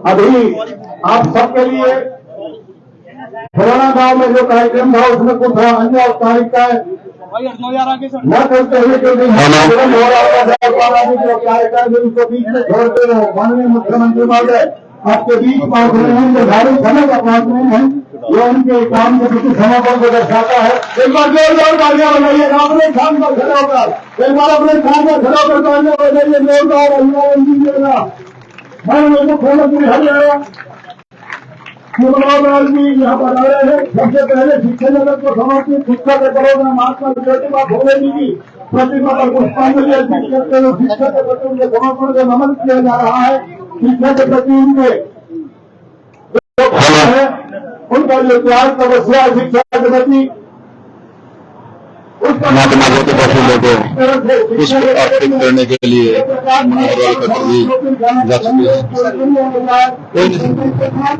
अभी आप सबके लिए पुराना गांव में जो कार्यक्रम था उसमें कुछ अन्य औपचारिकता न करते हुए जो हो रहा था जो कार्यक्रम जिनको बीच में छोड़ते हो माननीय मुख्यमंत्री महोदय आपके बीच पहुंच रहे हैं, निर्धारित समय पर पहुंच रहे हैं, जो उनके काम के प्रति समर्पण को दर्शाता है। एक बार जोरदार तालियां बजाइए, अपने स्थान पर खड़े होकर एक बार अपने स्थान पर खड़े होकर तालियां बजाइए, जोरदार अभिनंदन दीजिएगा। माननीय मुख्यमंत्री हरियाणा शिवराज जी यहाँ पर आ रहे हैं। सबसे पहले शिक्षा जगत को समर्पित शिक्षा के बड़ौदा महात्मा ज्योतिबा फुले जी की प्रतिमा पर पुष्पांजलि अर्पित करते हुए शिक्षा के प्रति उनके समर्पण को नमन किया जा रहा है। शिक्षा के प्रति उनके उनका जो त्याग तपस्या शिक्षा के प्रति महात्मा ज्योतिबा फुले को पुष्प अर्पित करने के लिए मनोहर लाल खट्टर जी जा चुके हैं।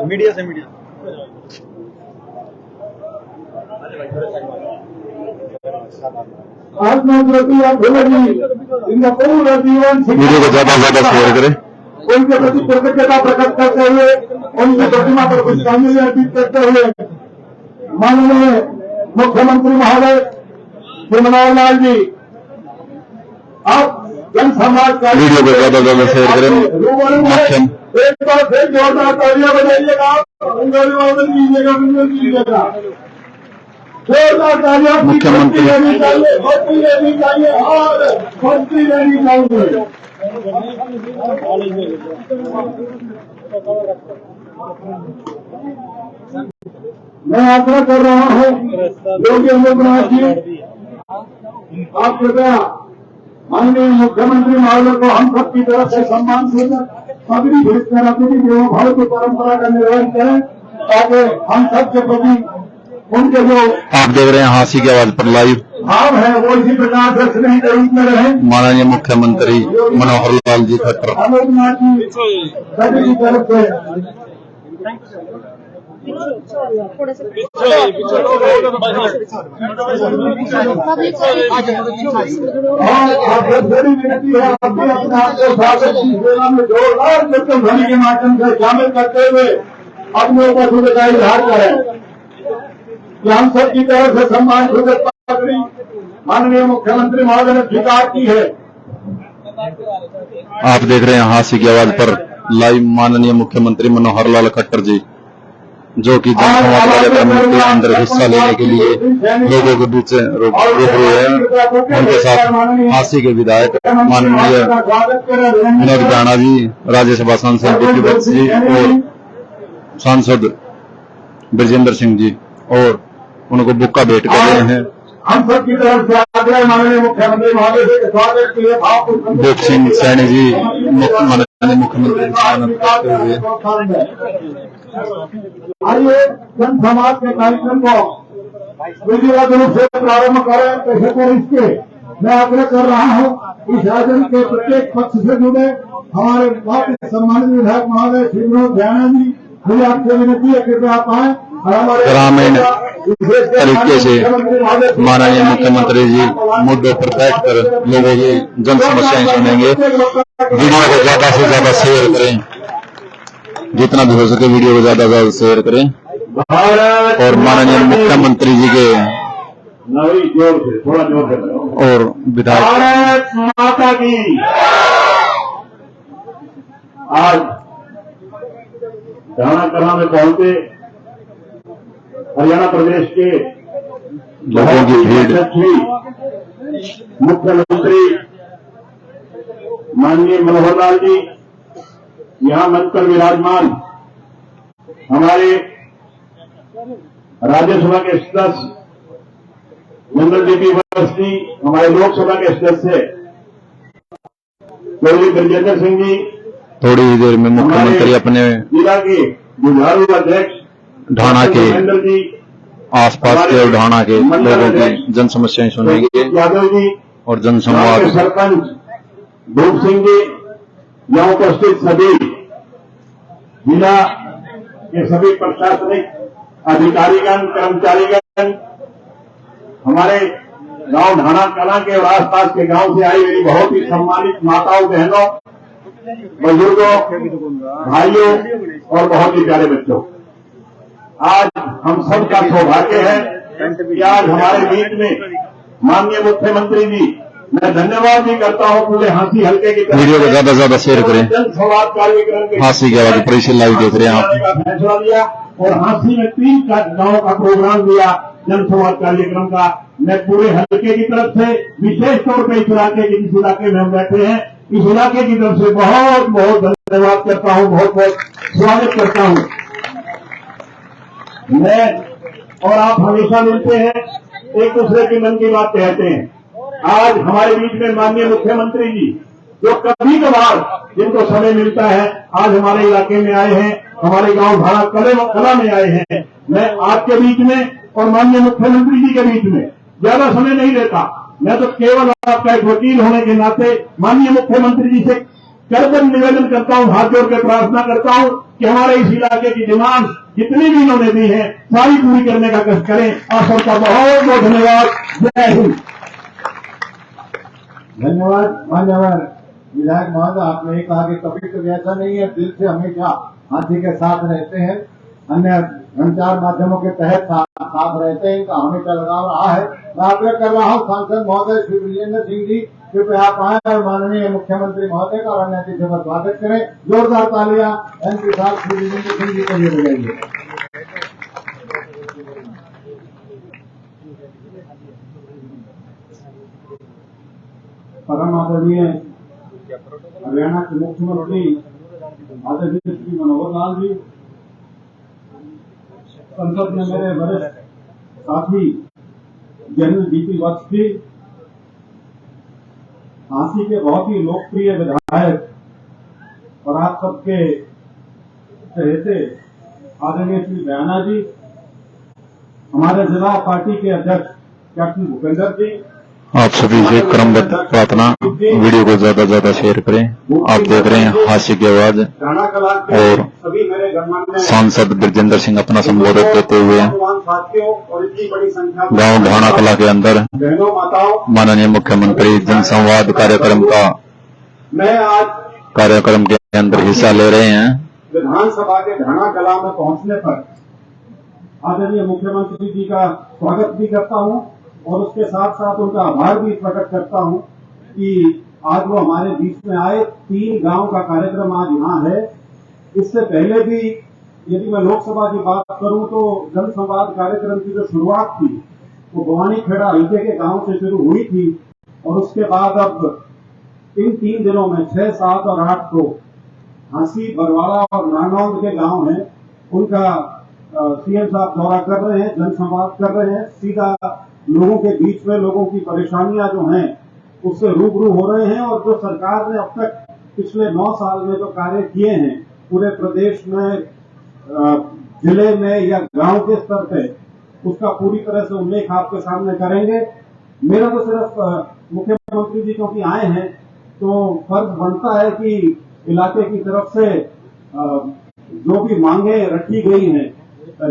मीडिया से आत्मज्योतिबा फुले जी इनका पूरा जीवन वीडियो को ज्यादा से ज्यादा शेयर करें। उनके प्रति कृतज्ञता प्रकट करते हुए उनकी प्रतिमा पर पुष्पांजलि अर्पित करते हुए माननीय मुख्यमंत्री महोदय श्री मनोहर लाल जी आप जन समाज का वीडियो को ज्यादा से ज्यादा शेयर करें। एक बार फिर जोरदार तालियां बजाइएगा, कीजिएगा जोरदार तालियां। मुख्यमंत्री लेनी चाहिए, भक्ति लेनी चाहिए और भक्ति लेनी चाहिए। मैं आग्रह कर रहा हूँ योगी आदित्यनाथ जी आप कृपया माननीय मुख्यमंत्री महोदय को हम सबकी तरफ से सम्मान पूर्वक पगड़ी भेजकर अपनी देवभाव की परंपरा का निर्वहन करें ताकि हम सबके प्रति उनके जो आप देख रहे हैं हांसी की आवाज पर लाइव भाव है वो इसी प्रकार से स्नेह के रूप में रहे। माननीय मुख्यमंत्री मनोहर लाल जी खट्टर आदित्यनाथ जी सभी की तरफ से बड़ी विनती है अपने आप को शासन की सेवा में जोरदार ध्वनि के माध्यम से शामिल करते हुए अपने ऊपर का इजहार करें कि हम सब की तरफ से सम्मान पूर्वक पगड़ी माननीय मुख्यमंत्री महोदय ने स्वीकार की है। आप देख रहे हैं हांसी की आवाज पर लाइव माननीय मुख्यमंत्री मनोहर लाल खट्टर जी जो कि जनसंवाद कार्यक्रम के अंदर हिस्सा लेने के लिए लोगों के बीच रूबरू है। उनके साथ हांसी के विधायक माननीय विनोद राणा जी, राज्यसभा सांसद डिप्टी भट्ट जी और सांसद ब्रजेंद्र सिंह जी और उनको बुक्का भेंट कर रहे हैं। हम सब की तरफ से आग्रह माननीय मुख्यमंत्री महोदय से स्वागत के लिए देव सिंह सैनी जी माननीय मुख्यमंत्री स्वागत करते हुए आइए जन समाज के कार्यक्रम को विधिवत रूप से प्रारंभ करें। पेशे पर इसके मैं आग्रह कर रहा हूँ इस आयोजन के प्रत्येक पक्ष से जुड़े हमारे बहुत सम्मानित विधायक महोदय श्री विनोद राणा जी, मुझे आपसे विनती है कृपया आप आए और हमारे ग्रामीण तरीके से माननीय मुख्यमंत्री जी मुद्दों पर बैठकर लोगों की जन समस्याएं सुनेंगे। वीडियो को ज्यादा से ज्यादा शेयर करें, जितना भी हो सके वीडियो को ज्यादा से ज्यादा शेयर करें और माननीय मुख्यमंत्री जी के और विधायक माता की आज कहाँ में पहुंचे हरियाणा प्रदेश के लोगों की भीड़ मुख्यमंत्री माननीय मनोहर लाल जी यहाँ मंच पर विराजमान हमारे राज्यसभा के सदस्य जनरल डीपी भट्ट जी, हमारे लोकसभा के सदस्य चौधरी ब्रजेंद्र सिंह जी, थोड़ी ही देर में मुख्यमंत्री अपने जिला के जुझारू अध्यक्ष ढाणा के जी, आसपास के और ढाणा के लोगों की जन समस्याएं सुनेंगे यादव जी और जन संवाद सरपंच धूप सिंह जी, यहाँ उपस्थित सभी जिला के सभी प्रशासनिक अधिकारीगण, कर्मचारीगण, हमारे गांव ढाणा कला के और आसपास के गांव से आई मेरी बहुत ही सम्मानित माताओं, बहनों, बुजुर्गों, भाइयों और बहुत ही प्यारे बच्चों, आज हम सबका सौभाग्य है कि आज हमारे बीच में माननीय मुख्यमंत्री जी, मैं धन्यवाद भी करता हूं पूरे हाँसी हल्के की वीडियो को ज्यादा से ज्यादा शेयर करें। जन संवाद कार्यक्रम के हाँसी के आवाज परिचय लाइव देख रहे हैं आप। का फैसला लिया और हाँसी में 3 गांव का प्रोग्राम दिया जन संवाद कार्यक्रम का। मैं पूरे हल्के की तरफ से विशेष तौर पर इस इलाके के जिस इलाके में हम बैठे हैं, इस इलाके की तरफ से बहुत बहुत धन्यवाद करता हूं, बहुत बहुत स्वागत करता हूं। मैं और आप हमेशा मिलते हैं, एक दूसरे की मन की बात कहते हैं। आज हमारे बीच में माननीय मुख्यमंत्री जी, जो कभी कभार जिनको समय मिलता है, आज हमारे इलाके में आए हैं, हमारे गांव ढाणा कला में आए हैं। मैं आपके बीच में और माननीय मुख्यमंत्री जी के बीच में ज्यादा समय नहीं लेता। मैं तो केवल आपका एक वकील होने के नाते माननीय मुख्यमंत्री जी से करकर निवेदन करता हूं, हाथ जोड़ के प्रार्थना करता हूं कि हमारे इस इलाके की डिमांड जितनी भी इन्होंने दी है सारी पूरी करने का कष्ट करें। आप सबका बहुत बहुत धन्यवाद। जय हिंद। धन्यवाद मान्यवर विधायक महोदय, आपने ये कहा कि कभी कभी ऐसा नहीं है, दिल से हमेशा हाथी के साथ रहते हैं, अन्य संचार माध्यमों के तहत साथ रहते हैं, इनका हमेशा लगाव रहा है। मैं आग्रह कर रहा हूँ सांसद महोदय श्री विजेंद्र सिंह जी, कृपया आप आए और माननीय मुख्यमंत्री महोदय का और अन्य अतिथियों का स्वागत करें। जोरदार तालियां एमपी साहब श्री विजेंद्र सिंह जी के लिए बजाइए। परम आदरणीय हरियाणा के मुख्यमंत्री आदरणीय श्री मनोहर लाल जी, संसद में मेरे वरिष्ठ साथी जनरल डीपी वत्स जी, हाँसी के बहुत ही लोकप्रिय विधायक और आप सबके चहेते आदरणीय श्री बयाना जी, हमारे जिला पार्टी के अध्यक्ष कैप्टन भूपेंद्र जी, आप सभी से क्रमबद्ध प्रार्थना, वीडियो को ज्यादा से ज्यादा शेयर करें। आप देख रहे हैं हाँसी की आवाज और सांसद ब्रजेंद्र सिंह अपना संबोधित देते हुए गांव ढाणा कला के अंदर माननीय मुख्यमंत्री जनसंवाद कार्यक्रम के अंदर हिस्सा ले रहे हैं। विधानसभा के ढाणा कला में पहुंचने पर आदरणीय मुख्यमंत्री जी का स्वागत भी करता हूं और उसके साथ साथ उनका आभार भी प्रकट करता हूं कि आज वो हमारे बीच में आए। 3 गांव का कार्यक्रम आज यहाँ है। इससे पहले भी यदि मैं लोकसभा की बात करूं तो जनसंवाद कार्यक्रम की जो शुरुआत थी वो भवानी खेड़ा हल्के के गांव से शुरू हुई थी और उसके बाद अब इन 3 दिनों में 6, 7 और 8 को हाँसी, बरवाड़ा और नानौंद के गांव हैं, उनका सीएम साहब दौरा कर रहे हैं, जनसंवाद कर रहे हैं, सीधा लोगों के बीच में लोगों की परेशानियां जो हैं उससे रूबरू हो रहे हैं। और जो सरकार ने अब तक पिछले 9 साल में जो कार्य किए हैं पूरे प्रदेश में, जिले में या गांव के स्तर पे, उसका पूरी तरह से उल्लेख आपके सामने करेंगे। मेरा तो सिर्फ मुख्यमंत्री जी क्योंकि आए हैं तो फर्ज बनता है कि इलाके की तरफ से जो भी मांगे रखी गई हैं,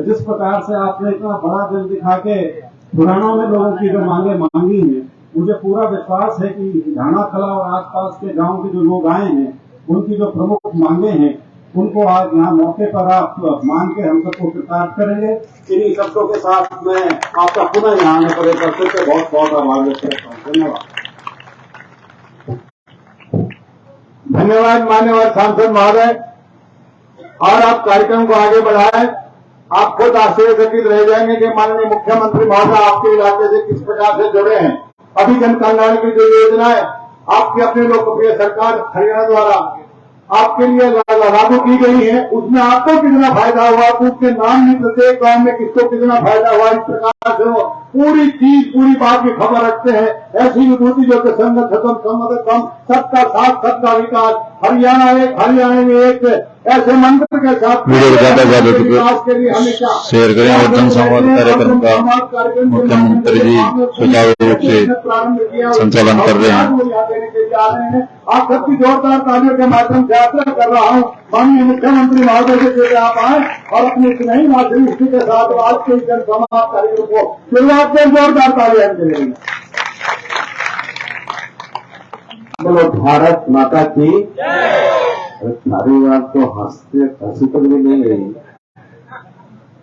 जिस प्रकार से आपने इतना बड़ा दिल दिखा के पुराणों में लोगों की जो मांगे मांगी हैं, मुझे पूरा विश्वास है कि ढाणा कला और आसपास के गांव के जो लोग आए हैं उनकी जो प्रमुख मांगे हैं उनको आज यहाँ मौके पर आप मान के हम सबको कृतार्थ करेंगे। इन्हीं शब्दों के साथ मैं आपका पुनः यहाँ आने पर एक बार फिर से बहुत बहुत आभार व्यक्त करता हूँ। धन्यवाद। धन्यवाद मान्यवर सांसद महोदय। और आप कार्यक्रम को आगे बढ़ाएं। आप खुद आश्चर्यचकित रह जाएंगे कि माननीय मुख्यमंत्री महोदय आपके इलाके से किस प्रकार से जुड़े हैं। अभी जन कल्याण की जो योजनाएं आपकी अपनी लोकप्रिय सरकार हरियाणा द्वारा आपके लिए लागू की गई है, उसमें आपको कितना फायदा हुआ, उसके नाम में प्रत्येक गांव में किसको कितना फायदा हुआ, इस प्रकार से वो पूरी चीज पूरी बात की खबर रखते हैं। ऐसी विभूति जो कि संघ खत्म, सम्मत कम, सबका साथ सबका विकास, हरियाणा में एक ऐसे मंत्र के साथ वीडियो को ज्यादा से ज्यादा विकास के लिए हमें क्या शेयर करें और जनसंवाद कार्यक्रम का मुख्यमंत्री जी सुचारू रूप से संचालन कर रहे हैं। आप सबकी जोरदार तालियों के माध्यम से यात्रा कर रहा हूँ। माननीय मुख्यमंत्री महोदय जी से आप आए और अपनी सुनहरी दृष्टि के साथ आज के जनसंवाद कार्यक्रम को शुरुआत में जोरदार तालियां मिलेंगी। बोलो भारत माता की। सारी बात तो हंसते हंसी तक भी नहीं रही।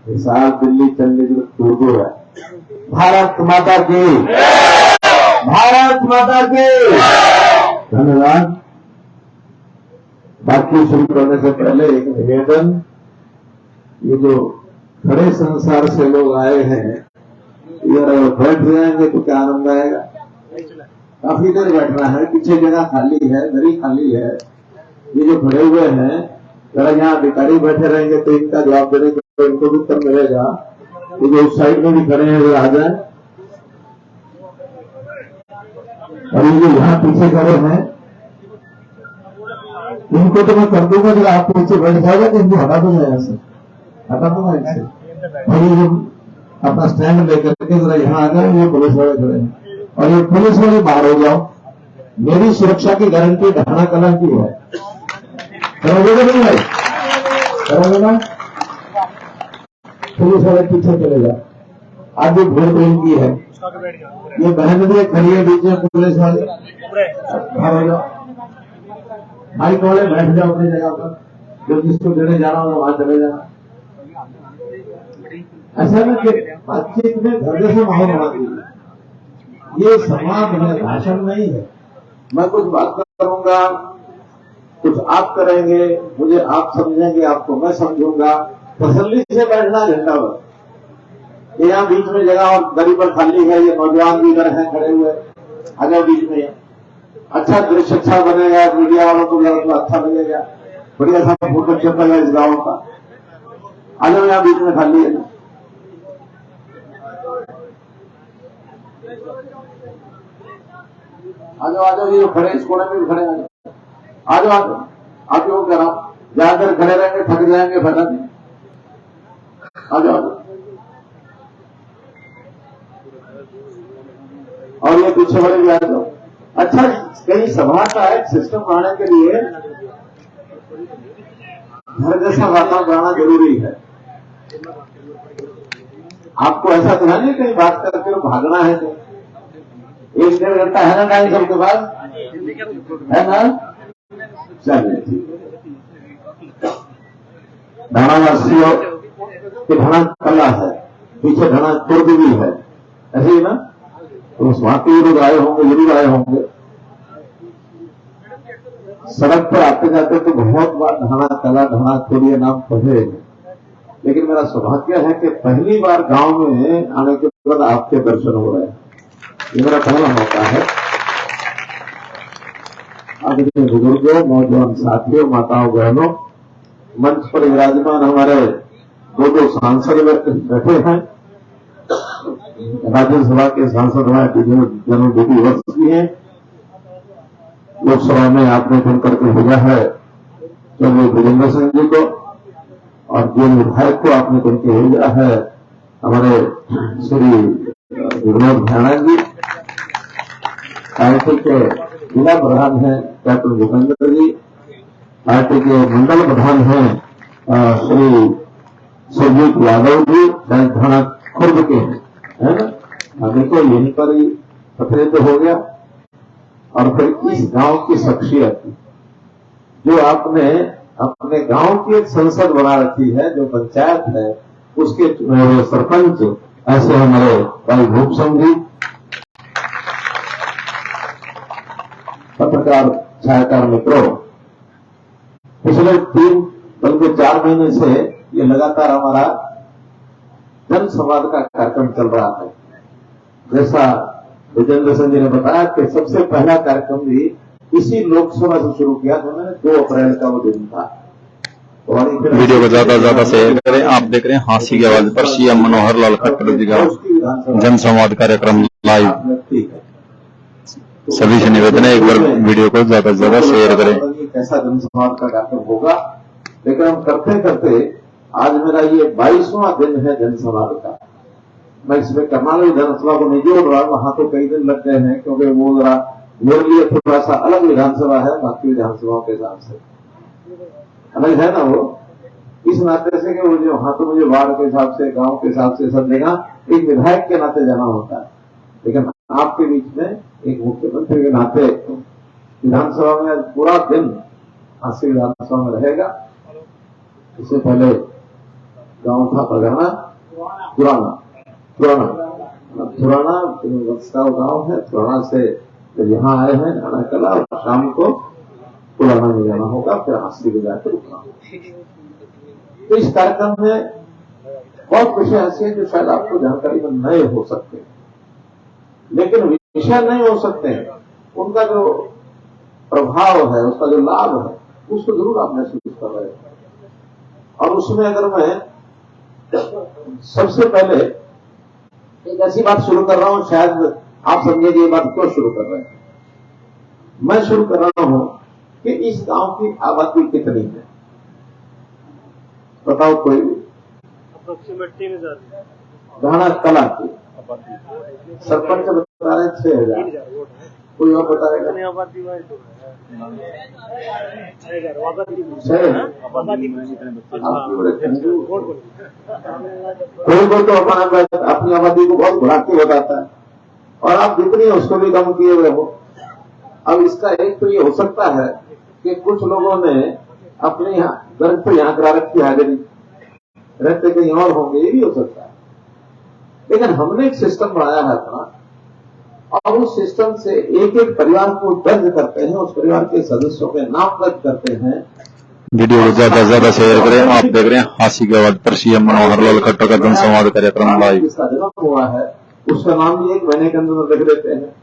विशाल दिल्ली चलने की दूर है। भारत माता की। भारत माता की। धन्यवाद। बाकी शुरू करने से पहले एक निवेदन, ये जो खड़े संसार से लोग आए हैं, ये अगर बैठ जाएंगे तो क्या आनंद आएगा। काफी देर बैठना है, पीछे जगह खाली है, दरी खाली है। ये जो खड़े हुए हैं, अगर यहाँ अधिकारी बैठे रहेंगे तो इनका जवाब देने को इनको भी उत्तर मिलेगा। ये जो उस साइड में भी खड़े हैं वो आ जाए, और ये जो यहाँ पीछे खड़े हैं इनको तो मैं कर दूंगा। जब आप पीछे बैठ जाएगा तो इनको हटा दूंगा, यहाँ से हटा दूंगा इनसे। और ये जो अपना स्टैंड लेकर के जरा यहाँ आ जाए, ये पुलिस वाले खड़े हैं और ये पुलिस वाले बाहर हो जाओ। मेरी सुरक्षा की गारंटी ढाना कला की है। करोगे नहीं भाई, करोगे ना। पुलिस वाले पीछे चले जाओ। आज भीड़ बहन की है, ये बहन भी खड़ी है बीच में, पुलिस वाले बाहर हो जाओ। माइक वाले बैठ जाओ अपनी जगह पर, जो जिसको देने जाना हो वहां चले जाना। ऐसा ना कि बातचीत में घर जैसे माहौल बना दीजिए। ये संवाद है, भाषण नहीं है। मैं कुछ बात करूंगा, कुछ आप करेंगे, मुझे आप समझेंगे, आपको मैं समझूंगा। तसल्ली से बैठना झंडा पर। यहाँ बीच में जगह और दरी पर खाली है, ये नौजवान भी इधर हैं खड़े हुए, आ जाओ बीच में। अच्छा दृश्य अच्छा बनेगा, मीडिया वालों को जरा थोड़ा अच्छा लगेगा, बढ़िया सा फोटो छपेगा इस गांव का। आ जाओ, यहाँ बीच में खाली है। आ जाओ, ये खड़े इस कोने में भी खड़े आ जाओ, आप क्यों कह रहा हूं, ज्यादातर खड़े रहेंगे थक जाएंगे, फायदा नहीं। आ जाओ। और ये पीछे वाले भी आ जाओ। अच्छा, कहीं सभा का एक सिस्टम बनाने के लिए घर जैसा वातावरण बनाना जरूरी है। आपको ऐसा तो है नहीं कहीं बात करके भागना है तो 1-1.5 घंटा है ना टाइम सबके पास, है ना। चलिए ठीक। ढाणावासियों की ढाणा कला है, पीछे ढाणा कुर्द भी है, ऐसे ही ना। तो वहां के लोग आए होंगे, जरूर आए होंगे। सड़क पर आते जाते तो बहुत बार ढाणा कला, ढाणा कुर्द ये नाम पढ़े, लेकिन मेरा सौभाग्य है कि पहली बार गांव में आने के बाद आपके दर्शन हो रहे हैं। ये मेरा पहला मौका है। आदरणीय बुजुर्गों, नौजवान साथियों, माताओं, बहनों, मंच पर विराजमान हमारे 2 सांसद बैठे हैं। राज्यसभा के सांसद हमारे जनरल बीपी वत्स जी हैं। लोकसभा में आपने चुन करके भेजा है चौधरी भूपेंद्र सिंह जी को, और जो विधायक को आपने चुन के भेजा है हमारे श्री विनोद भैया जी। पार्टी के जिला प्रधान हैं कैप्टन भूपेंद्र जी, पार्टी के मंडल प्रधान हैं श्री सुरजीत यादव जी, ढाणा खुर्द के हैं, है ना। देखो यहीं पर ही पथरे तो हो गया। और फिर इस गांव की शख्सियत जो आपने अपने गांव की एक संसद बना रखी है, जो पंचायत है, उसके सरपंच ऐसे हमारे भाई भूप सिंह जी, पत्रकार छायाकार मित्रों, पिछले 3 बल्कि 4 महीने से ये लगातार हमारा जन संवाद का कार्यक्रम चल रहा है। जैसा विजेंद्र सिंह जी ने बताया कि सबसे पहला कार्यक्रम भी इसी लोकसभा से शुरू किया, तो उन्होंने 2 अप्रैल का वो दिन था। वीडियो को ज्यादा से ज्यादा शेयर करें। आप देख रहे हैं हांसी की आवाज पर सीएम मनोहर लाल खट्टर जी का जन संवाद कार्यक्रम लाइव। सभी से निवेदन है एक बार वीडियो को ज्यादा से ज्यादा शेयर करें। कैसा जन संवाद का कार्यक्रम होगा, लेकिन हम करते करते आज मेरा ये 22वां दिन है जनसंवाद का। मैं इसमें कर्नाल विधानसभा को नहीं जोड़ रहा, वहां तो कई दिन लग गए हैं, क्योंकि वो जरा मेरे लिए थोड़ा सा अलग विधानसभा है, बाकी विधानसभाओं के हिसाब से अलग है ना वो, इस नाते से कि वो जो वहां तो मुझे वार्ड के हिसाब से, गांव के हिसाब से सब जगह एक विधायक के नाते जाना होता है, लेकिन आपके बीच में एक मुख्यमंत्री के नाते विधानसभा में पूरा दिन हास्य विधानसभा में रहेगा। इससे पहले गांव था बघाना, पुराना वर्ष का गांव है। पुराना से जब यहाँ आए हैं नाना कला, और शाम को पुराना में जाना होगा, फिर हास्य में जाकर रुकना होगा। तो इस कार्यक्रम में बहुत विषय ऐसे हैं जो शायद आपको जानकारी में नए हो सकते हैं, लेकिन विषय नहीं हो सकते हैं, उनका जो प्रभाव है, उसका जो लाभ है, उसको जरूर आप महसूस कर रहे हैं। और उसमें अगर मैं सबसे पहले एक ऐसी बात शुरू कर रहा हूं, शायद आप समझेंगे ये बात क्यों शुरू कर रहे हैं। मैं शुरू कर रहा हूं कि इस गांव की आबादी कितनी है, बताओ कोई? अप्रोक्सीमेट 3000 घाना कला की सरपंच बता रहे 6000, कोई और बताएगा? कोई तो अपनी आबादी को बहुत बढ़ा के बताता है, और आप जितनी उसको भी कम किए हुए हो। अब इसका एक तो ये हो सकता है कि कुछ लोगों ने अपने यहाँ घर पर यहाँ करा रखी हाजिरी, रहते कहीं और होंगे, ये भी हो सकता है। लेकिन हमने एक सिस्टम बनाया है अपना, और उस सिस्टम से एक एक परिवार को दर्ज करते हैं, उस परिवार के सदस्यों के नाम दर्ज करते हैं। वीडियो को ज्यादा से ज्यादा शेयर करें। आप देख रहे हैं हास्य की आवाज पर सीएम मनोहर लाल खट्टर का जनसंवाद कार्यक्रम लाइव। जिसका जन्म हुआ है उसका नाम भी 1 महीने के अंदर रख देते हैं,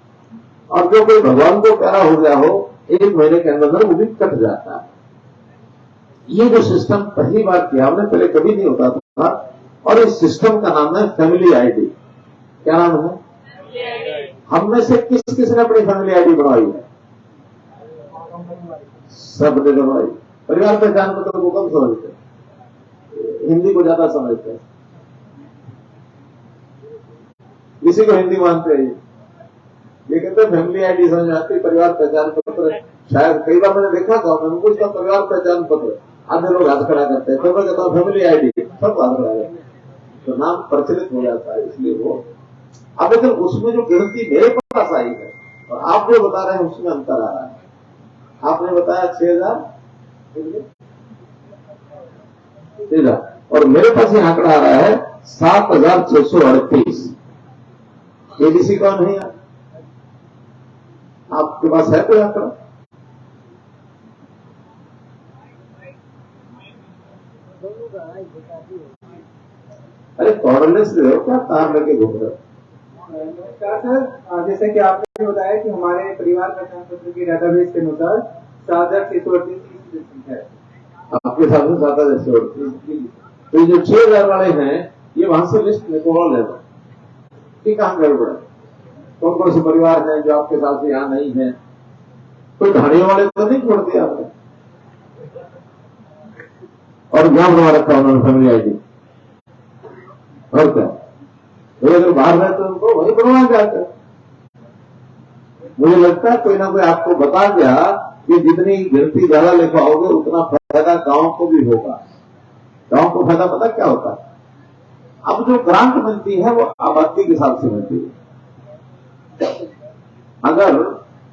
और जो कोई भगवान को प्यारा हो गया हो 1 महीने के अंदर वो भी कट जाता है। ये जो सिस्टम पहली बार किया हमने, पहले कभी नहीं होता था, और इस सिस्टम का नाम है फैमिली आईडी। क्या नाम है? हम में से किस किस ने अपनी फैमिली आईडी बनवाई है? सबने बनवाई। परिवार पहचान पत्र को कम समझते हैं, हिंदी को ज्यादा समझते हैं, इसी को हिंदी मानते हैं। ये कहते हैं फैमिली आईडी समझ में आती, परिवार पहचान पत्र शायद कई बार मैंने देखा था, मैं पूछता परिवार पहचान पत्र, आधे लोग हाथ खड़ा करते हैं, तो मैं कहता हूँ फैमिली आईडी, सब हाथ खड़ा करते हैं, तो नाम प्रचलित हो जाता है, इसलिए वो। अब लेकिन उसमें जो गिनती मेरे पास आई है और आप जो बता रहे हैं उसमें अंतर आ रहा है। आपने बताया 6000 और मेरे पास ये आंकड़ा आ रहा है 7638। एडीसी कौन है? आपके पास है कोई आंकड़ा? अरे कॉर्डलेस रहे हो क्या, तार लेके घूम रहे हो? नमस्कार सर, जैसे कि आपने बताया कि हमारे परिवार पहचान पत्र की डेटाबेस के अनुसार 7638 की संख्या है। आपके साथ में 7638। तो ये जो 6000 वाले हैं, ये वहां से लिस्ट निकाल लेना कि कहां गड़बड़ है, कौन कौन से परिवार हैं जो आपके साथ से यहाँ नहीं है। कोई ढाड़ियों वाले तो नहीं छोड़ दिया आपने, और यहाँ बना रखा उन्होंने फैमिली आईडी, और क्या? तो अगर बाहर रहते तो उनको वही बनवा जाते। मुझे लगता है कोई ना कोई आपको बता दिया कि जितनी गिनती ज्यादा लिखवाओगे उतना फायदा गांव को भी होगा। गांव को फायदा पता क्या होता है? अब जो ग्रांट मिलती है वो आबादी के हिसाब से मिलती है। अगर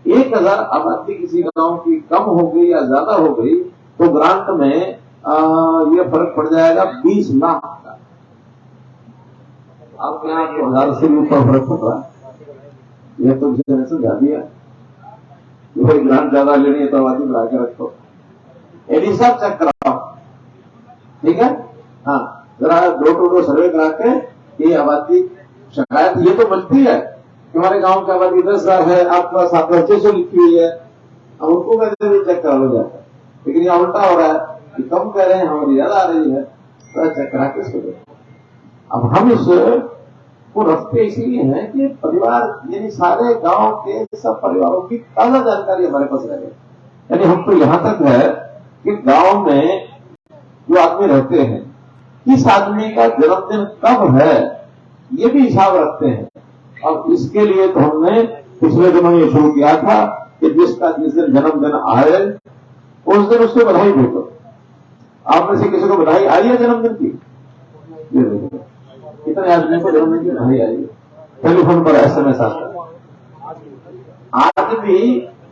1000 आबादी किसी गांव की कम हो गई या ज्यादा हो गई तो ग्रांट में ये फर्क पड़ जाएगा 20 लाख का। आपके यहाँ तो 1000 से भी ऊपर फर्क पड़ रहा है। यह तो मैंने समझा दिया, भाई ग्रांट ज्यादा लेनी है तो आबादी बढ़ा के रखो। एडी साहब चेक कराओ, ठीक है? हाँ, जरा डोर टू डोर सर्वे करा के ये आबादी शिकायत ये तो बनती है कि हमारे गांव की आबादी 10,000 है, आपके पास 7,600 लिखी हुई है। अब उनको कहते हुए चेक करा लो जाता है, लेकिन यहाँ उल्टा हो रहा है कि कम कह रहे हैं, हमारी ज्यादा आ रही है, तो चेक करा के इसको देखो। अब हम इस को रखते इसलिए हैं कि परिवार यानी सारे गांव के सब परिवारों की ताजा जानकारी हमारे पास रहे। यानी हम तो यहां तक है कि गांव में जो आदमी रहते हैं, किस आदमी का जन्मदिन कब है ये भी हिसाब रखते हैं। और इसके लिए तो हमने पिछले दिनों ये शुरू किया था कि जिसका जिस दिन जन्मदिन आए उस दिन उसको बधाई दे दो। आप में से किसी को बधाई आई है जन्मदिन की? कितने आदमी को जन्मदिन की बधाई आई है? टेलीफोन पर SMS आता है। आज भी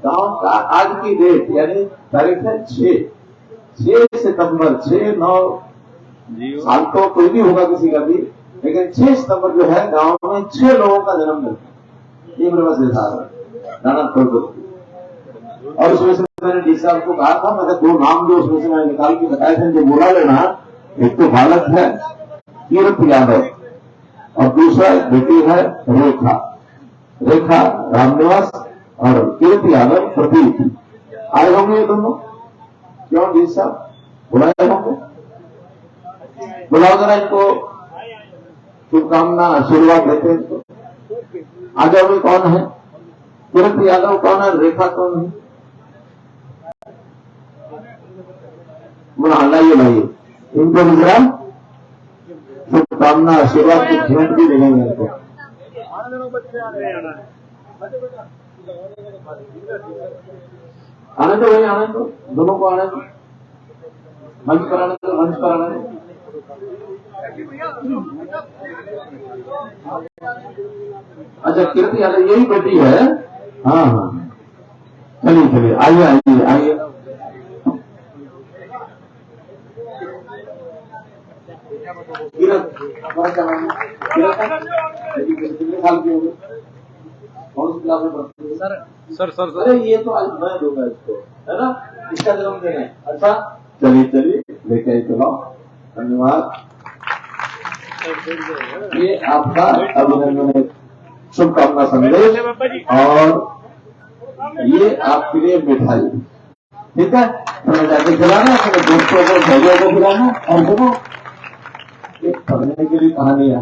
गांव का आज की डेट यानी तारीख है 6 सितंबर 6-9 साल तो कोई भी होगा किसी का भी, लेकिन 6 सितंबर जो है गांव में 6 लोगों का जन्मदिन है। ये मेरे पास हिसाब है नाना खोल। और उसमें से मैंने डी साहब को कहा था, मैंने 2 नाम जो उसमें से मैं निकाल के बताए थे जो बोला लेना। एक तो बालक है कीरत यादव और दूसरा एक बेटी है रेखा रामनिवास और कीरत यादव प्रतीक। आए होंगे ये दोनों? क्यों डी साहब बुलाए होंगे? बुलाओ जरा इनको, शुभकामना आशीर्वाद देते हैं। आ जाओगे। कौन है कीरत यादव? कौन है? रेखा कौन है? लाइए इनको जरा शुभकामना आशीर्वाद की भेंट भी देंगे इनको। आने दो भाई, आने दो, दोनों को आने दो, मंच पर आने दो, मंच पर आने दो। अच्छा कीर्ति यादव यही बेटी है? हाँ हाँ, चलिए आइए। कितने साल की होगी? कौन सी क्लास में पढ़ती है? सर अरे ये तो आज मैं दूंगा इसको, है ना? इसका जन्मदिन है। अच्छा चलिए लेके चलो। धन्यवाद। ये आपका अभिनंदन शुभकामना संदेश और ये आपके लिए मिठाई, ठीक है? तो जाके खिलाना, अपने दोस्तों को भाइयों को खिलाना। और सुनो एक पढ़ने के लिए कहानी है,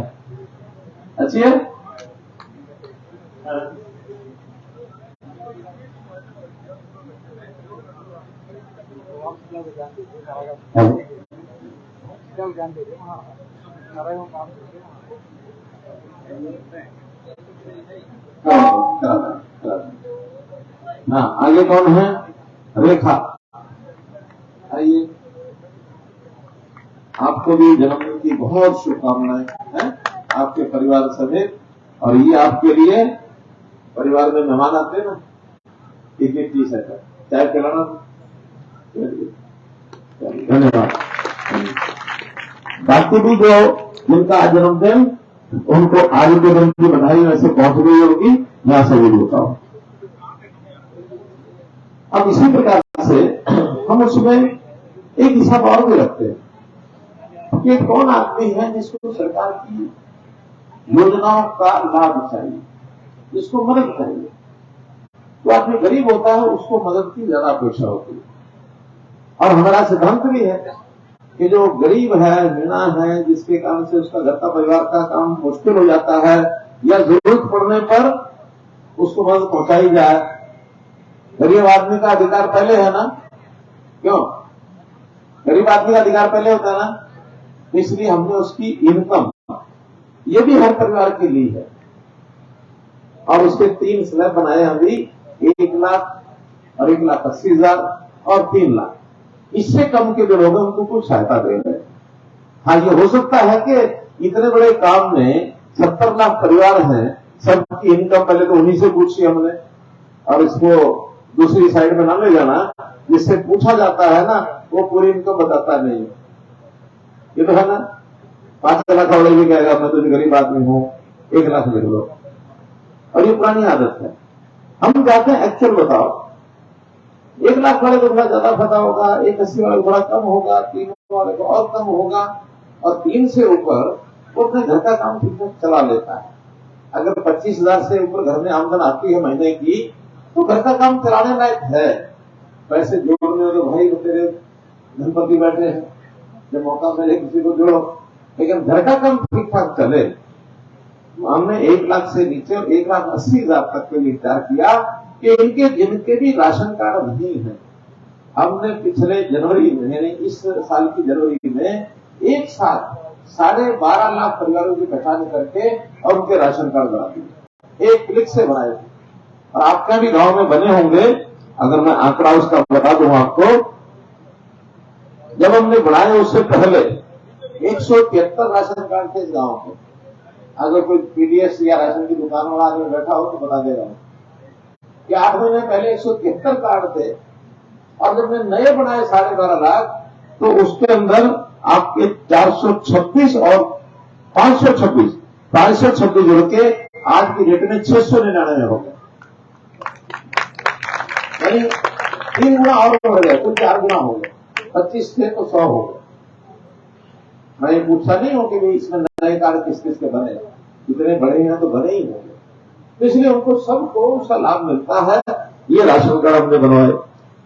अच्छी है? हाँ आगे कौन है? रेखा। आइए, आपको भी जन्मदिन की बहुत शुभकामनाएं हैं आपके परिवार समेत। और ये आपके लिए परिवार में मेहमान आते हैं ना, एक चीज है, चाय पिलाना। धन्यवाद। बाकी भी जो जिनका आज जन्मदिन, उनको आज के दिन की बधाई वैसे पहुंच गई होगी, मैं ऐसा भी होता हूं। अब इसी प्रकार से हम उसमें एक हिसाब और भी रखते हैं कि कौन आदमी है जिसको सरकार की योजनाओं का लाभ चाहिए, जिसको मदद चाहिए। तो आदमी गरीब होता है, उसको मदद की ज्यादा अपेक्षा होती है। और हमारा सिद्धांत भी है कि जो गरीब है, मीणा है, जिसके कारण से उसका घर का परिवार का काम मुश्किल हो जाता है या जरूरत पड़ने पर उसको मदद पहुंचाई जाए। गरीब आदमी का अधिकार पहले है ना? क्यों? गरीब आदमी का अधिकार पहले होता है ना, इसलिए हमने उसकी इनकम, ये भी हर परिवार के लिए है। और उसके 3 स्लैब बनाए अभी, 1 लाख और 1,80,000 और 3 लाख। इससे कम के जो लोग हैं उनको कुछ सहायता दे रहे हैं। हाँ ये हो सकता है कि इतने बड़े काम में 70 लाख परिवार हैं, सबकी इनकम पहले तो उन्हीं से पूछी हमने, और इसको दूसरी साइड में ना ले जाना, जिससे पूछा जाता है ना वो पूरी इनकम बताता नहीं है। ये तो है ना, 5 लाख वाले भी कहेगा मैं तो गरीब आदमी हूं, 1 लाख लिख लो। और ये पुरानी आदत है। हम चाहते हैं एक्चुअल बताओ। 1 लाख वाले को थोड़ा ज्यादा पता होगा, 1,80 वाले को थोड़ा कम होगा, 3 वाले को और कम होगा, और 3 से ऊपर वो अपने घर का काम ठीक ठाक चला लेता है। अगर 25,000 से ऊपर घर में आमदन आती है महीने की, तो घर का काम चलाने लायक है। पैसे जोड़ने वाले भाई तेरे धनपति बैठे हैं, जब मौका मिले किसी को जोड़ो, लेकिन घर का काम ठीक ठाक चले। हमने 1 लाख से नीचे और 1,80,000 तक के लिए विचार किया कि इनके जिनके भी राशन कार्ड नहीं है, हमने पिछले जनवरी में यानी इस साल की जनवरी में एक साथ 12.5 लाख परिवारों की पहचान करके और उनके राशन कार्ड बना दिए, एक क्लिक से बनाए थे। और आपके भी गांव में बने होंगे, अगर मैं आंकड़ा उसका बता दूं आपको, जब हमने बनाए उससे पहले 173 राशन कार्ड थे इस गांव में। अगर कोई पीडीएस या राशन की दुकान वाला आदमी बैठा हो तो बता देगा कि 8 महीने पहले 173 कार्ड थे, और जब मैं नए बनाए 12.5 लाख तो उसके अंदर आपके 426 और 526 जुड़ के आज की डेट में 699 हो गए, यानी 3 गुना और बढ़ गए, कुल 4 गुना हो गए। 25 थे तो 100 हो गए। मैं ये पूछता नहीं हूं कि भाई इसमें नए कार्ड किस किस के बने, इतने बड़े हैं तो बने ही होंगे, तो इसलिए उनको सबको उसका लाभ मिलता है। ये राशन कार्ड हमने बनवाए।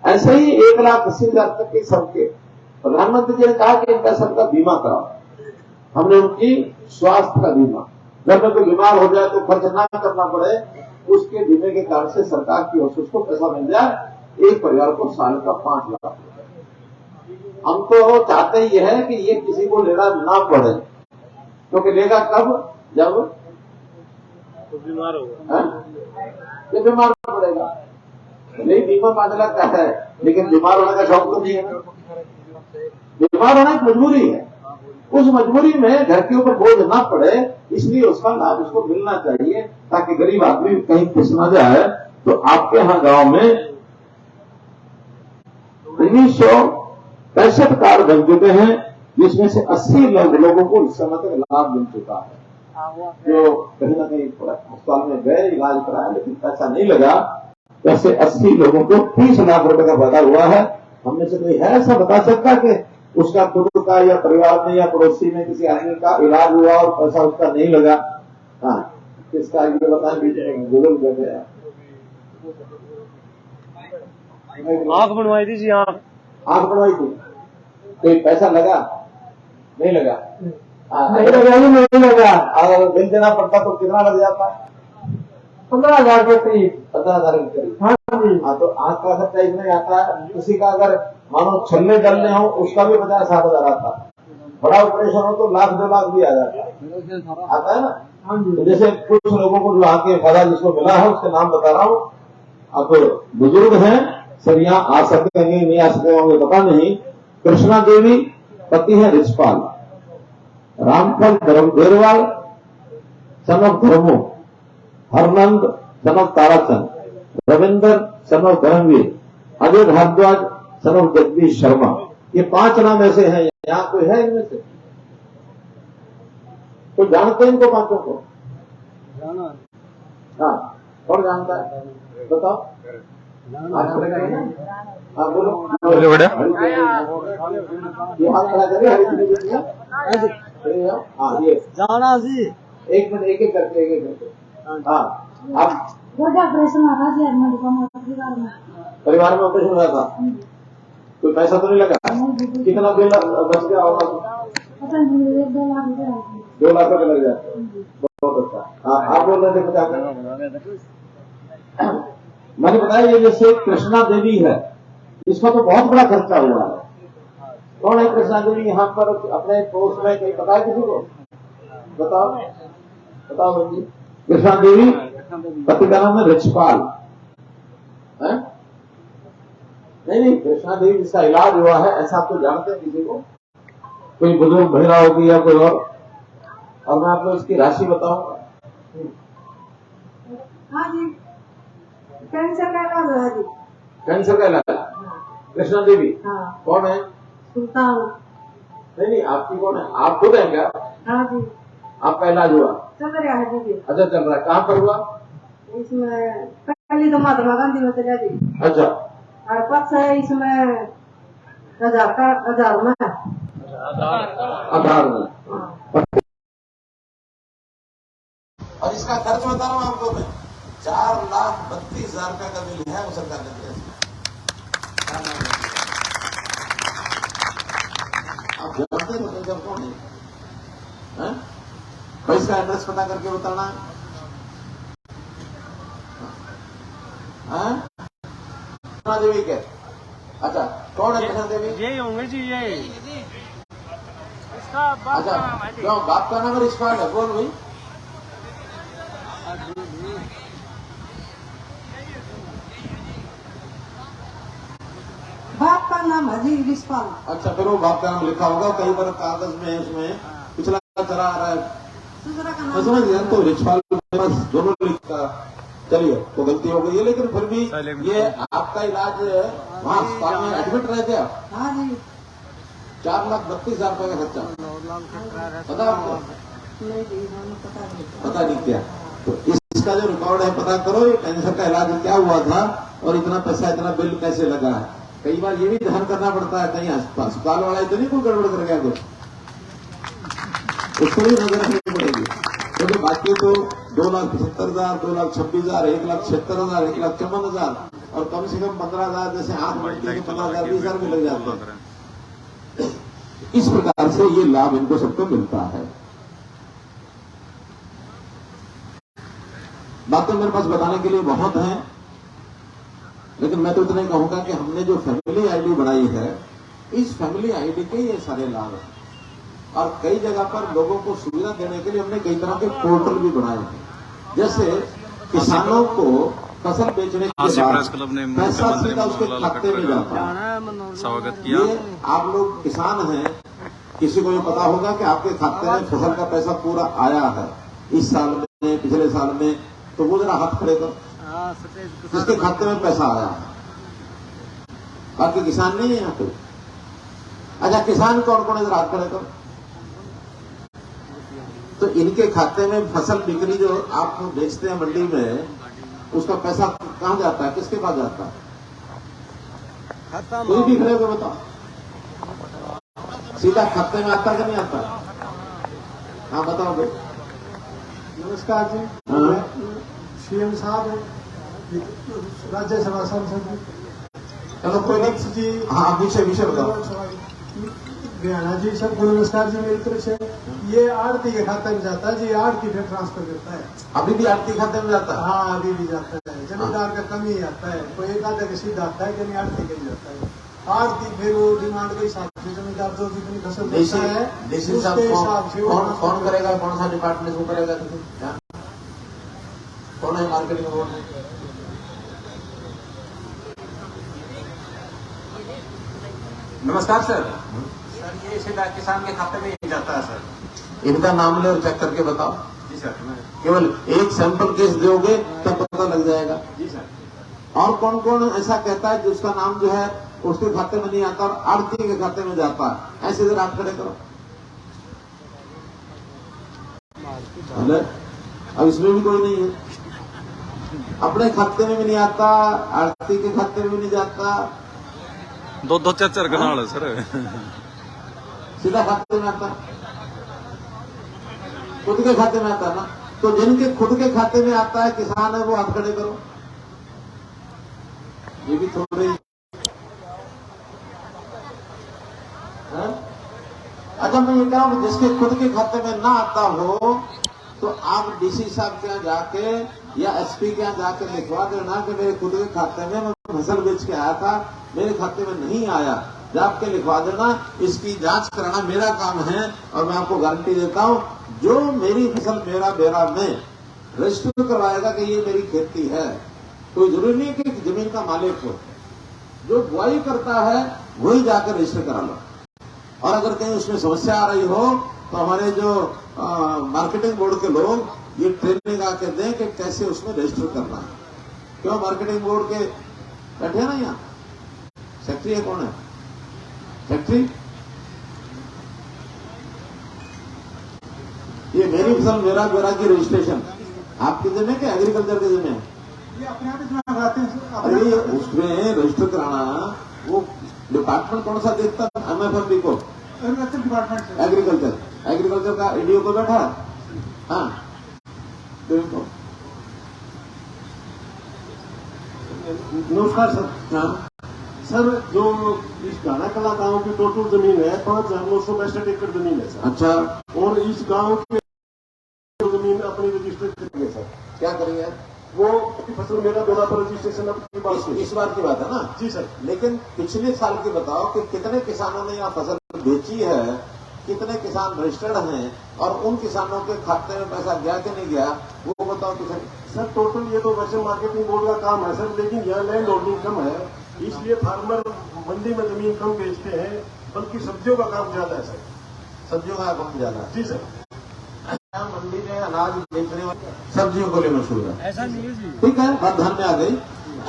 ऐसे ही 1,80,000 तक के सबके प्रधानमंत्री जी ने कहा कि इनका सबका बीमा कराओ। हमने उनकी स्वास्थ्य का बीमा, घर में कोई बीमार हो जाए तो खर्च ना करना पड़े, उसके बीमे के कारण से सरकार की ओर से उसको पैसा मिल जाए, एक परिवार को साल का 5 लाख। हम तो चाहते ही है कि ये किसी को लेना ना पड़े, क्योंकि लेगा कब, जब तो बीमार होगा, ये बीमार पड़ेगा। नहीं, बीमा 5 लाख का है, लेकिन बीमार होने का शौक तो नहीं है ना। बीमार होना एक मजबूरी है, उस मजबूरी में घर के ऊपर बोझ ना पड़े, इसलिए उसका लाभ उसको मिलना चाहिए, ताकि गरीब आदमी कहीं फंस ना जाए। तो आपके यहाँ गांव में 1965 कार्ड बन चुके हैं, जिसमें से 80 लोगों को इस समय तक लाभ मिल चुका है, जो कहीं ना कहीं अस्पताल में गए, इलाज कराया, लेकिन पैसा नहीं लगा। वैसे 80 लोगों को 30 लाख रुपए का वादा हुआ है। हमने से कोई है ऐसा बता सकता कि उसका खुद का या परिवार में या पड़ोसी में किसी आदमी का इलाज हुआ और पैसा उसका नहीं लगा? हाँ, किसका ये बताएं, बीच में बुजुर्ग बैठे हैं। आंख बनवाई थी जी, आंख बनवाई थी, कोई पैसा लगा? नहीं लगा। नहीं लगा। अगर बिल देना पड़ता तो कितना लग जाता? 15,000 के करीब। 15,000 के करीब। हाँ जी। हाँ, तो आंख का खर्चा इसमें आता है। किसी का अगर मानो छल्ले डलने हो, उसका भी 50-60 हजार आता है। बड़ा ऑपरेशन हो तो 1,00,000-2 लाख भी आ जाता है, आता है ना। तो जैसे कुछ लोगों को जो आके फायदा जिसको मिला है, उसके नाम बता रहा हूँ। अब बुजुर्ग हैं, सब यहाँ आ सकते हैं, नहीं आ सकते होंगे पता नहीं। कृष्णा देवी, पति है रिचपाल। रामफल Derwal, son of Dharmo. Harnand, son of Tarachand. Ravinder, son of Dharmvir. Ajay Bhardwaj, son of Jagdish Sharma. ये 5 नाम ऐसे हैं। यहाँ कोई है इनमें से? तो जानते हैं इनको 5 को? हाँ, कौन जानता है बताओ? हाँ, बोलो बेटा। ये हाथ खड़ा करिए। हाँ, ये जाना जी। एक मिनट, एक करके। हाँ, आप ऑपरेशन हुआ था परिवार में ऑपरेशन हुआ था, कोई पैसा तो नहीं लगा? कितना बिल बच गया होगा? 2 लाख रुपए लग जाते। बहुत अच्छा। आप बोल रहे थे 50? मैंने बताया ये जैसे कृष्णा देवी है, इसका तो बहुत बड़ा खर्चा हुआ है। कौन है कृष्णा देवी? यहाँ पर अपने पोस्ट में कहीं पता है किसी को? बताओ बंदी। कृष्णा देवी, पति का नाम है रिचपाल है? नहीं, कृष्णा देवी जिसका इलाज हुआ है, ऐसा आप तो जानते हैं किसी को? कोई बुजुर्ग महिला होगी या कोई और मैं आपको इसकी राशि बताऊंगा। हाँ जी, कैंसर का इलाज हुआ जी। कैंसर का इलाज? कृष्णा देवी। हाँ। कौन है? सुल्तान। नहीं, आपकी कौन है? आप खुद हैं क्या? हाँ जी। आपका इलाज हुआ? चल रहा है जी। अच्छा, चल रहा है। कहाँ पर हुआ? इसमें पहले तो महात्मा गांधी में चला जी। अच्छा, और पक्ष है इसमें हजार में। आधार में। और इसका खर्च बता रहा हूँ आपको मैं, 4,32,000 रुपए का बिल है वो सरकार ने दिया। आप जानते हो मैनेजर कौन है? भाई इसका एड्रेस पता करके बताना है। देवी के अच्छा, कौन है कृष्णा देवी? यही होंगे जी, ये इसका बाप अच्छा, का नाम है जी। क्यों बाप का नाम रिश्वाल है? बोल भाई। बाप का नाम है जी रिश्पाल। अच्छा, फिर वो बाप का नाम लिखा होगा कहीं पर कागज में, उसमें पिछला चला आ रहा है। दूसरा का मैं नाम समझ गया, तो रिछपाल बस दोनों लिखा। चलिए, तो गलती हो गई है, लेकिन फिर भी ये आपका इलाज वहाँ अस्पताल में एडमिट रहे थे आप? हाँ जी। 4,32,000 रुपए का खर्चा, पता आपको? नहीं जी, हमें पता नहीं। पता नहीं क्या? तो इसका जो रिकॉर्ड है पता करो, ये कैंसर का इलाज क्या हुआ था और इतना पैसा, इतना बिल कैसे लगा है। कई बार ये भी ध्यान करना पड़ता है, कहीं अस्पताल वाला तो नहीं कोई गड़बड़ कर गया कुछ, उसको भी नजर रखनी पड़ेगी। क्योंकि बाकी तो 2,75,000, 2,26,000, 1,76,000, 1,54,000 और कम से कम 15,000, जैसे 8 मिनट के 15,000, 20,000 भी लग जाते हैं। इस प्रकार से ये लाभ इनको सबको मिलता है। बातें मेरे पास बताने के लिए बहुत हैं, लेकिन मैं तो इतना ही कहूंगा कि हमने जो फैमिली आईडी बनाई है, इस फैमिली आईडी के ये सारे लाभ हैं। और कई जगह पर लोगों को सुविधा देने के लिए हमने कई तरह के पोर्टल भी बनाए हैं। जैसे किसानों को फसल बेचने के बाद पैसा सीधा उसके खाते में जाता है। स्वागत किया। ये आप लोग किसान हैं, किसी को ये पता होगा कि आपके खाते में फसल का पैसा पूरा आया है इस साल में, पिछले साल में, तो वो जरा हाथ खड़े कर जिसके खाते में पैसा आया है। बाकी किसान नहीं है यहाँ पे। अच्छा, किसान कौन कौन है, जरा हाथ खड़े कर। तो इनके खाते में फसल बिक्री जो आप बेचते हैं मंडी में, उसका पैसा कहाँ जाता है, किसके पास जाता है? कोई भी खड़े हो बताओ, सीधा खाते में आता कि नहीं आता? हाँ बताओ भाई। नमस्कार जी। हाँ? सीएम साहब, राज्यसभा सांसद चलो कोई नहीं जी। हाँ, विषय बताओ। हरियाणा जी, सबको नमस्कार जी मेरी तरफ से। ये आड़ती के खाते में जाता है जी, आड़ती फिर ट्रांसफर करता है। अभी भी आरती खाते में जाता है? हाँ, अभी भी जाता है। जमींदार का कम ही आता है, कोई एक आधा के सीधा आता है कि नहीं, आड़ती के जाता है। आड़ती फिर वो डिमांड के हिसाब से जमींदार जो जितनी फसल बेचता है उसके हिसाब से कौन करेगा, कौन सा डिपार्टमेंट वो करेगा? कौन है मार्केटिंग बोर्ड में? नमस्कार सर। सर, ये सीधा किसान के खाते में ही जाता है सर। इनका नाम ले और चेक करके बताओ। जी सर। केवल एक सैंपल केस दोगे तब पता लग जाएगा। जी सर। और कौन कौन ऐसा कहता है जिसका नाम जो है उसके खाते में नहीं आता और आड़ती के खाते में जाता है? ऐसे जरा हाथ खड़े करो। अब इसमें भी कोई नहीं है, अपने खाते में भी नहीं आता, आड़ती के खाते में भी नहीं जाता, दो चार कनाल है सर। सीधा खाते में आता, खुद के खाते में आता है ना। तो जिनके खुद के खाते में आता है, किसान है, वो हाथ खड़े करो। ये भी थोड़े अच्छा, मैं ये कह रहा हूं, जिसके खुद के खाते में ना आता हो तो आप डीसी साहब के यहाँ जाके या एसपी के यहाँ जाके लिखवा देना कि मेरे खुद के खाते में मैं फसल बेच के आया था, मेरे खाते में नहीं आया। जाके लिखवा देना, इसकी जांच कराना मेरा काम है। और मैं आपको गारंटी देता हूं, जो मेरी फसल मेरा बेरा में रजिस्टर करवाएगा कि ये मेरी खेती है, कोई जरूरी नहीं कि जमीन का मालिक हो, जो बुआई करता है वही जाकर रजिस्टर करा लो। और अगर कहीं उसमें समस्या आ रही हो तो हमारे जो मार्केटिंग बोर्ड के लोग ये ट्रेनिंग आके दें कि कैसे उसमें रजिस्टर करना है। क्यों मार्केटिंग बोर्ड के बैठे ना यहाँ सेक्रेटरी है, कौन है सेक्रेटरी? ये मेरी फसल मेरा बेरा की रजिस्ट्रेशन आपके जिम्मे के एग्रीकल्चर के जिम्मे है? ये अपने आप इतना कराते हैं। अरे उसमें रजिस्टर कराना वो डिपार्टमेंट कौन सा देखता है? MFMD को, एग्रीकल्चर डिपार्टमेंट। एग्रीकल्चर का EDO को बैठा। हाँ देखो। नमस्कार सर। हाँ सर, जो इस घाना कला गांव की टोटल जमीन है 5,962 एकड़ जमीन है सर। अच्छा, और इस गांव की जमीन अपनी रजिस्टर करेंगे सर। क्या करेंगे? वो फसल मेरा दोनों पर रजिस्ट्रेशन इस बार की बात है ना। जी सर। लेकिन पिछले साल की बताओ कि कितने किसानों ने यहाँ फसल बेची है, कितने किसान रजिस्टर्ड हैं, और उन किसानों के खाते में पैसा गया कि नहीं गया, वो बताओ किसान। सर टोटल ये तो वैसे मार्केटिंग बोर्ड का काम है सर, लेकिन यहाँ लैंड होल्डिंग कम है, इसलिए फार्मर मंडी में जमीन कम बेचते हैं, बल्कि सब्जियों का काम ज्यादा है सर। सब्जियों का काम ज्यादा है। जी सर। मंडी में अनाज बेचने वाले सब्जियों को लिए मशहूर है। ऐसा नहीं है जी। ठीक है, बात ध्यान में आ गई।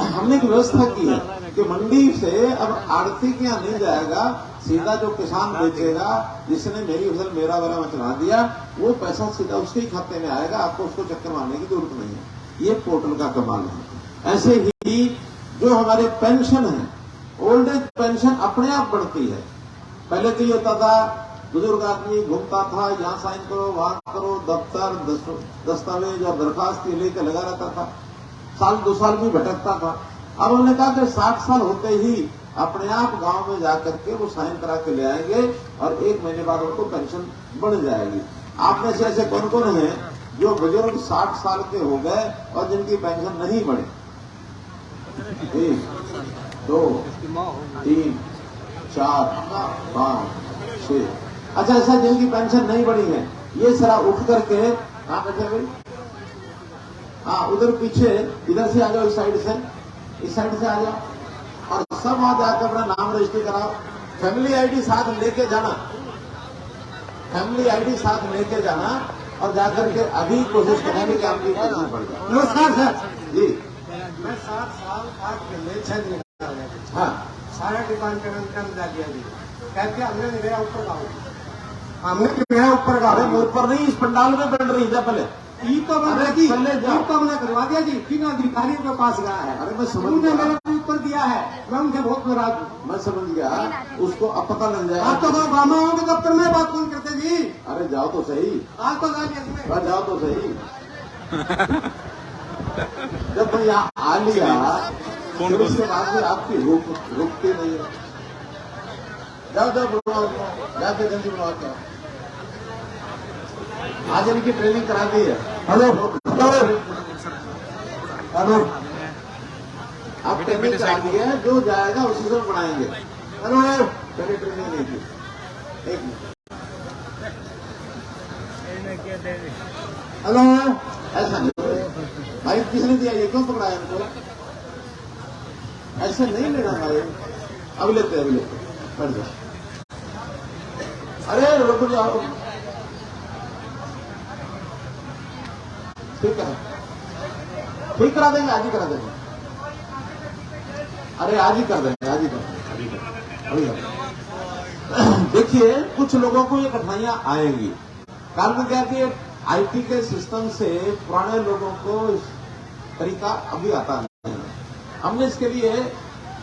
हमने एक व्यवस्था की है कि मंडी से अब आड़ती के यहाँ नहीं जाएगा, सीधा जो किसान बेचेगा, जिसने मेरी फसल मेरा वाला में चढ़ा दिया, वो पैसा सीधा उसके ही खाते में आएगा, आपको उसको चक्कर मारने की जरूरत नहीं है। ये पोर्टल का कमाल है। ऐसे ही जो हमारे पेंशन है, ओल्ड एज पेंशन अपने आप बढ़ती है। पहले तो ये होता था बुजुर्ग आदमी घूमता था, यहाँ साइन करो वहां करो, दफ्तर दस्तावेज और दरखास्त लेकर लगा रहता था, साल 2 साल भी भटकता था। अब उन्होंने कहा कि 60 साल होते ही अपने आप गांव में जाकर के वो साइन करा के ले आएंगे और 1 महीने बाद उनको पेंशन बढ़ जाएगी। आप में से ऐसे कौन कौन है जो बुजुर्ग 60 साल के हो गए और जिनकी पेंशन नहीं बढ़े? 1 2 3 4 5 6। अच्छा, ऐसा जिनकी पेंशन नहीं बढ़ी है, ये सारा उठ करके कहाँ बैठे भाई? हाँ, उधर पीछे, इधर से आ जाओ, इस साइड से आ जाओ, और सब वहां जाकर अपना नाम रजिस्ट्री कराओ। फैमिली आईडी साथ लेके जाना, फैमिली आईडी साथ लेके जाना, और जाकर के अभी कोशिश करेंगे कि आपकी पेंशन बढ़ जाए। नमस्कार सर जी। मैं 7 साल 8 महीने 6 दिन हाँ, सारा डिपार्टमेंट का मिला दिया जी, कहते हमने मेरा ऊपर गाँव, हमने मेरा ऊपर गाँव। अरे मुझ पर नहीं, इस पंडाल में बन रही है पहले। ई तो मैंने अरे पहले जाओ। ई तो हमने करवा दिया जी, 3 अधिकारियों के पास गया है। अरे मैं समझ उन्होंने गया। मेरे को ऊपर दिया है, मैं उनसे बहुत नाराज हूँ। मैं समझ गया, उसको अब पता लग आप जाएगा। तो गाँव के दफ्तर में बात कौन करते जी? अरे जाओ तो सही, आज तो गाली इसमें। बस जाओ तो सही। जब मैं यहाँ आ लिया, फिर उसके बाद में आपकी रुकती नहीं है। जाओ बनवाओ, जाके जल्दी बनवा के आओ। आज इनकी ट्रेनिंग करा दी है। हेलो आप ट्रेनिंग करा दी है, जो जाएगा उसी से बनाएंगे। हेलो पहले ट्रेनिंग नहीं थी। 1 मिनट। हेलो ऐसा नहीं भाई, किसने दिया? ये क्यों पकड़ाया इनको? ऐसे नहीं लेना भाई। अब लेते बैठ जाओ। अरे रुक जाओ, ठीक है, ठीक करा देंगे, आज ही करा देंगे। अरे आज ही कर देंगे, आज ही कर देंगे। देखिए, कुछ लोगों को ये कठिनाइयां आएंगी। कारण क्या कि आईटी के सिस्टम से पुराने लोगों को तरीका अभी आता नहीं है। हमने इसके लिए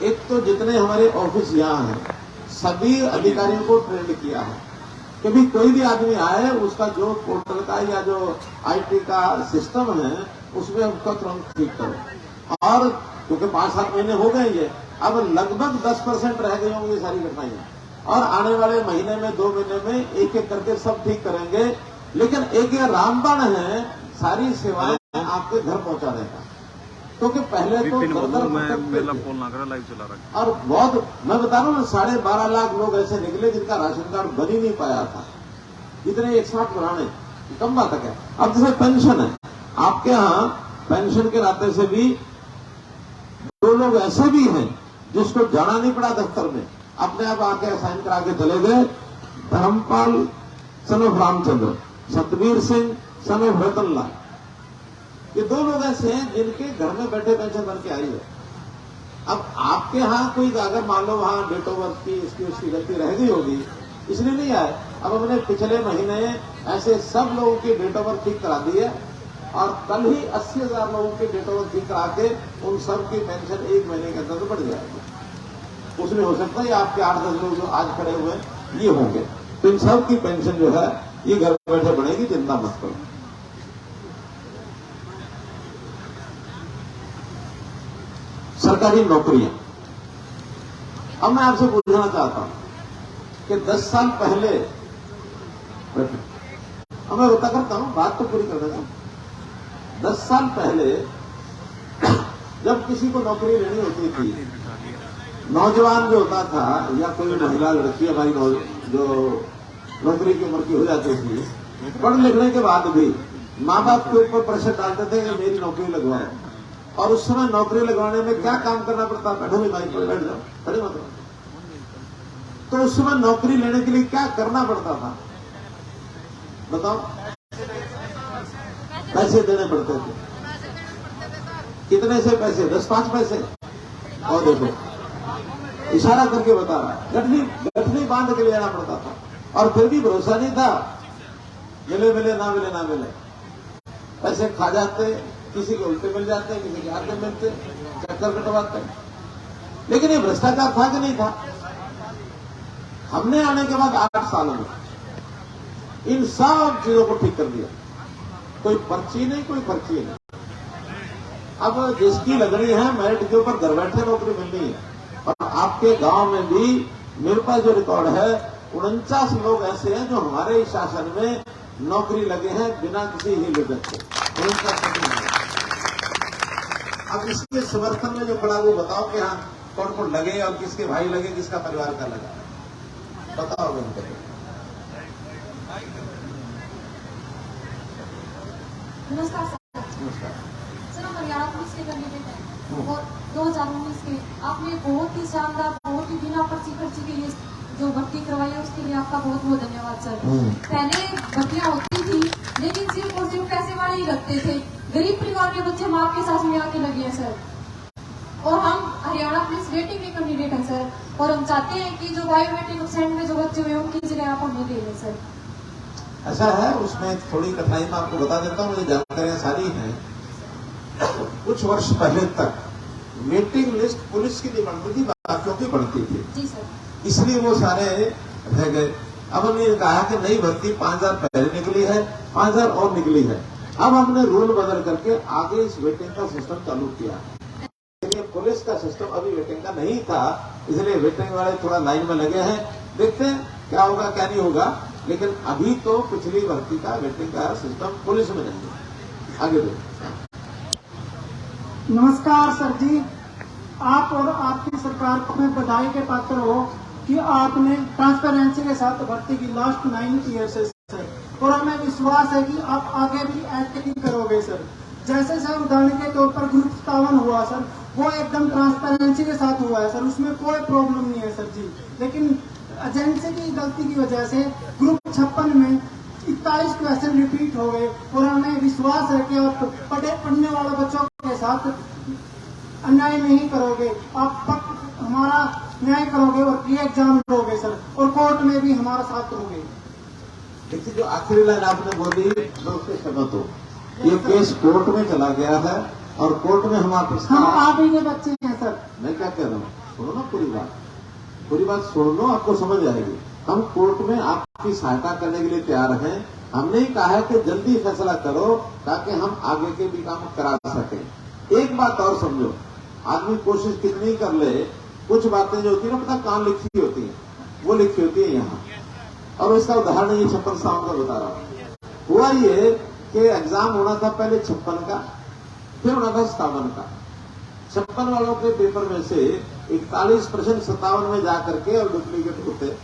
एक तो जितने हमारे ऑफिस यहाँ हैं, सभी अधिकारियों को ट्रेंड किया है कि भी कोई भी आदमी आए, उसका जो पोर्टल का या जो आईटी का सिस्टम है, उसमें उसका तुरंत ठीक करो। और क्योंकि 5-7 महीने हो गए ये, अब लगभग 10% रह गई होंगी सारी घटनाएं, और आने वाले महीने में 2 महीने में एक एक करके सब ठीक करेंगे। लेकिन एक ये रामबाण है, सारी सेवाएं आपके घर पहुंचा देगा। क्योंकि पहले तो लाइव चला रहा। और बहुत, मैं बता रहा हूँ, 12.5 लाख लोग ऐसे निकले जिनका राशन कार्ड बन ही नहीं पाया था। इतने 160 बनाने कम बात है। अब जैसे पेंशन है, आपके यहाँ पेंशन के नाते से भी 2 लोग ऐसे भी हैं जिसको जाना नहीं पड़ा दफ्तर में, अपने आप आके साइन करा के चले गए। Dharmpal son of Ramchandra, Satvir Singh son of Ratanlal, ये 2 लोग ऐसे हैं जिनके घर में बैठे पेंशन बन के आई है। अब आपके यहाँ कोई अगर मान लो वहां डेट ऑफ बर्थ की इसकी उसकी गलती रह गई होगी, इसलिए नहीं आए। अब हमने पिछले महीने ऐसे सब लोगों की डेट ऑफ बर्थ ठीक करा दी है, और कल ही 80,000 लोगों की डेट ऑफ बर्थ ठीक करा के उन सब की पेंशन 1 महीने के अंदर बढ़ जाएगी। उसमें हो सकता है आपके 8-10 लोग जो आज खड़े हुए हैं ये होंगे, तो इन सब की पेंशन जो है ये घर बैठे बढ़ेगी, चिंता मत करो। सरकारी नौकरियां, अब मैं आपसे पूछना चाहता हूं कि 10 साल पहले, अब मैं बता करता हूं, बात तो पूरी कर देता हूं। 10 साल पहले जब किसी को नौकरी लेनी होती थी, नौजवान जो होता था या कोई महिला लड़की हमारी जो नौकरी की उम्र की हो जाती थी, पढ़ लिखने के बाद भी माँ बाप के ऊपर प्रेशर डालते थे कि मेरी नौकरी लगवाओ। और उस समय नौकरी लगवाने में क्या काम करना पड़ता? बैठो भी भाई, बैठ जाओ, खड़े मत। तो उस समय नौकरी लेने के लिए क्या करना पड़ता था बताओ? पैसे देने पड़ते थे। कितने से पैसे? 10-5 पैसे। और देखो, इशारा करके बता रहा, गठनी बांध के ले जाना पड़ता था। और फिर भी भरोसा नहीं था, मिले ना मिले ना मिले, पैसे खा जाते, किसी के उल्टे मिल जाते, किसी के आगे मिलते, चक्कर कटवाते। लेकिन ये भ्रष्टाचार था कि नहीं था? हमने आने के बाद 8 सालों में इन सब चीजों को ठीक कर दिया। कोई पर्ची नहीं, कोई पर्ची नहीं। अब जिसकी लगनी है मेरिट के ऊपर घर बैठे नौकरी मिलनी है। और आपके गांव में भी मेरे पास जो रिकॉर्ड है, 49 लोग ऐसे हैं जो हमारे ही शासन में नौकरी लगे हैं बिना किसी ही लिखत के। अब इसके समर्थन में जो खड़ा वो बताओ कि हाँ कौन कौन लगे और किसके भाई लगे, किसका परिवार का लगा, बताओ उनको। नमस्कार सर। नमस्कार सर, हम हरियाणा पुलिस के कैंडिडेट हैं और 2019 के आपने बहुत ही शानदार, बहुत ही बिना पर्ची खर्ची के लिए जो भर्ती करवाई है उसके लिए आपका बहुत बहुत धन्यवाद सर। पहले भर्तियां होती थी लेकिन सिर्फ और सिर्फ पैसे वाले ही लगते थे। गरीब परिवार के बच्चे माँ के साथ में आके लगे हैं सर। और हम हरियाणा पुलिस वेटिंग के कैंडिडेट हैं सर, और हम चाहते हैं कि जो बायोमेट्रिक सेंड में जो बच्चे हुए उनकी जगह आप हमें दे दें सर। ऐसा है, उसमें थोड़ी कठिनाई मैं आपको बता देता हूँ, मुझे जानकारियां सारी हैं। कुछ वर्ष पहले तक वेटिंग लिस्ट पुलिस की डिमांड की बाकियों की बढ़ती थी जी सर, इसलिए वो सारे रह गए। अब हमने कहा कि नई भर्ती 5000 पहले निकली है, 5000 और निकली है। अब हमने रूल बदल करके आगे इस वेटिंग का सिस्टम चालू किया। लेकिन पुलिस का सिस्टम अभी वेटिंग का नहीं था, इसलिए वेटिंग वाले थोड़ा लाइन में लगे हैं। देखते हैं क्या होगा क्या नहीं होगा, लेकिन अभी तो पिछली भर्ती का वेटिंग का सिस्टम पुलिस में नहीं है। आगे देखो। नमस्कार सर जी, आप और आपकी सरकार को मैं बधाई के पात्र हो कि आपने ट्रांसपेरेंसी के साथ भर्ती की लास्ट 9 ईयर से सर, और हमें विश्वास है कि आप आगे भी ऐसे ही करोगे सर। जैसे सर उदाहरण के तौर पर ग्रुप 57 हुआ सर, वो एकदम ट्रांसपेरेंसी के साथ हुआ है सर, उसमें कोई प्रॉब्लम नहीं है सर जी। लेकिन एजेंसी की गलती की वजह से ग्रुप 56 में 41 क्वेश्चन रिपीट हो गए, और हमें विश्वास है कि आप पढ़ने वाले बच्चों के साथ अन्याय नहीं करोगे, आप हमारा न्याय करोगे और ये एग्जाम लोगे सर, और कोर्ट में भी हमारा साथ दोगे। देखिए, जो आखिरी लाइन आपने बोली मैं उससे सहमत हूँ। ये केस कोर्ट में चला गया है और कोर्ट में हम आप ही के बच्चे हैं सर। मैं क्या कह रहा हूँ, सुनो ना पूरी बात सुन लो, आपको समझ आएगी। हम कोर्ट में आपकी सहायता करने के लिए तैयार हैं। हमने ही कहा है कि जल्दी फैसला करो ताकि हम आगे के भी काम करा सकें। एक बात और समझो, आदमी कोशिश कितनी कर ले, कुछ बातें जो होती है ना पता कहाँ लिखी होती है, वो लिखी होती है यहाँ। और इसका उदाहरण ये 56 साल का बता रहा हूँ। हुआ ये कि एग्जाम होना था पहले 56 का, फिर होना था 57 का। 56 वालों के पेपर में से 41 प्रश्न 57 में जाकर के और डुप्लीकेट होते।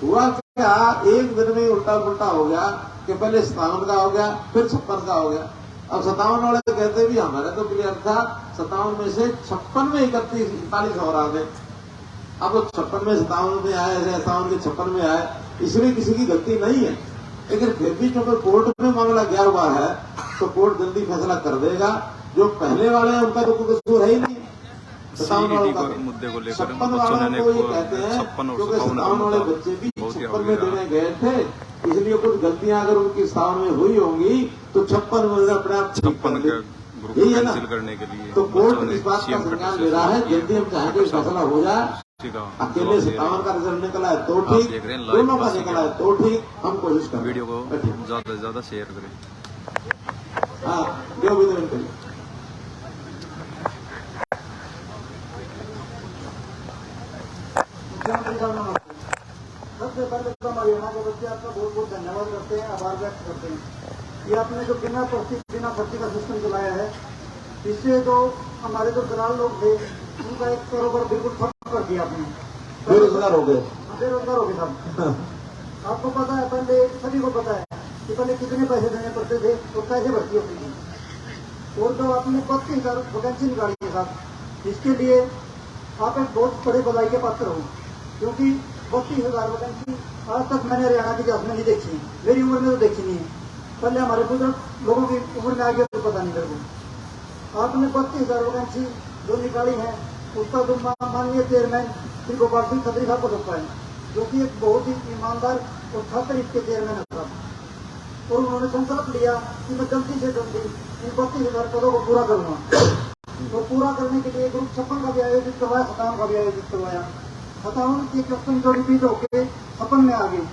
हुआ क्या, एक दिन में उल्टा पुल्टा हो गया कि पहले 57 का हो गया, फिर 56 का हो गया। अब 57 वाले कहते भी हमारा तो क्लियर था, 57 में से 56 में 41 और आ गए। अब वो 56 में 57 में आए, 57 के 56 में आए, इसलिए किसी की गलती नहीं है। लेकिन फिर भी चूंकि कोर्ट में मामला गया हुआ है तो कोर्ट जल्दी फैसला कर देगा। जो पहले वाले हैं उनका तो कोई कसूर है ही नहीं। 57 वालों का मुद्दे को लेकर 56 वालों को ये कहते हैं क्योंकि 57 वाले बच्चे भी 56 में देने गए थे, इसलिए कुछ गलतियां अगर उनकी 57 में हुई होंगी तो 56 में अपने आप 56 यही है ना। करने के लिए तो कोर्ट इस बात का संज्ञान ले रहा है, जल्दी हम चाहेंगे फैसला हो जाए। अकेले 57 का रिजल्ट निकला है तो ठीक, दोनों का निकला है तो ठीक, हम कोशिश करें। वीडियो को ज्यादा से ज्यादा शेयर करें। हाँ, जो भी वितरण करिए। सबसे पहले तो हरियाणा के बच्चे आपका बहुत बहुत धन्यवाद करते हैं, आभार व्यक्त करते हैं। ये आपने जो बिना भर्ती का सिस्टम चलाया है, इससे तो हमारे जो दलाल लोग थे उनका एक कारोबार बिल्कुल ठप कर दिया आपने, बेरोजगार हो गए। बेरोजगार हो गए साहब। आपको पता है, पहले सभी को पता है कि पहले कितने पैसे देने पड़ते थे और कैसे भर्ती होती थी, और जो आपने 32,000 वैकेंसी निकाली है साहब, इसके लिए आप एक बहुत बड़े बधाई के पात्र हो, क्योंकि 32,000 वैकेंसी आज तक मैंने हरियाणा के इतिहास में नहीं देखी, मेरी उम्र में तो देखी नहीं है। पहले हमारे बुजुर्ग लोगों की उम्र में आगे तो पता नहीं मेरे को। आपने 32,000 वैकेंसी जो निकाली है उसका तो माननीय चेयरमैन श्री गोपाल सिंह खत्री साहब को सौंपा है, जो कि एक बहुत ही ईमानदार और छात्र इसके चेयरमैन है साहब। और उन्होंने संकल्प लिया कि मैं जल्दी से जल्दी इन 32,000 पदों को पूरा करूंगा। तो पूरा करने के लिए ग्रुप 56 का भी आयोजित करवाया, 57 का भी आयोजित करवाया। 57 के क्वेश्चन जो रिपीट होकर 56 में आ गए,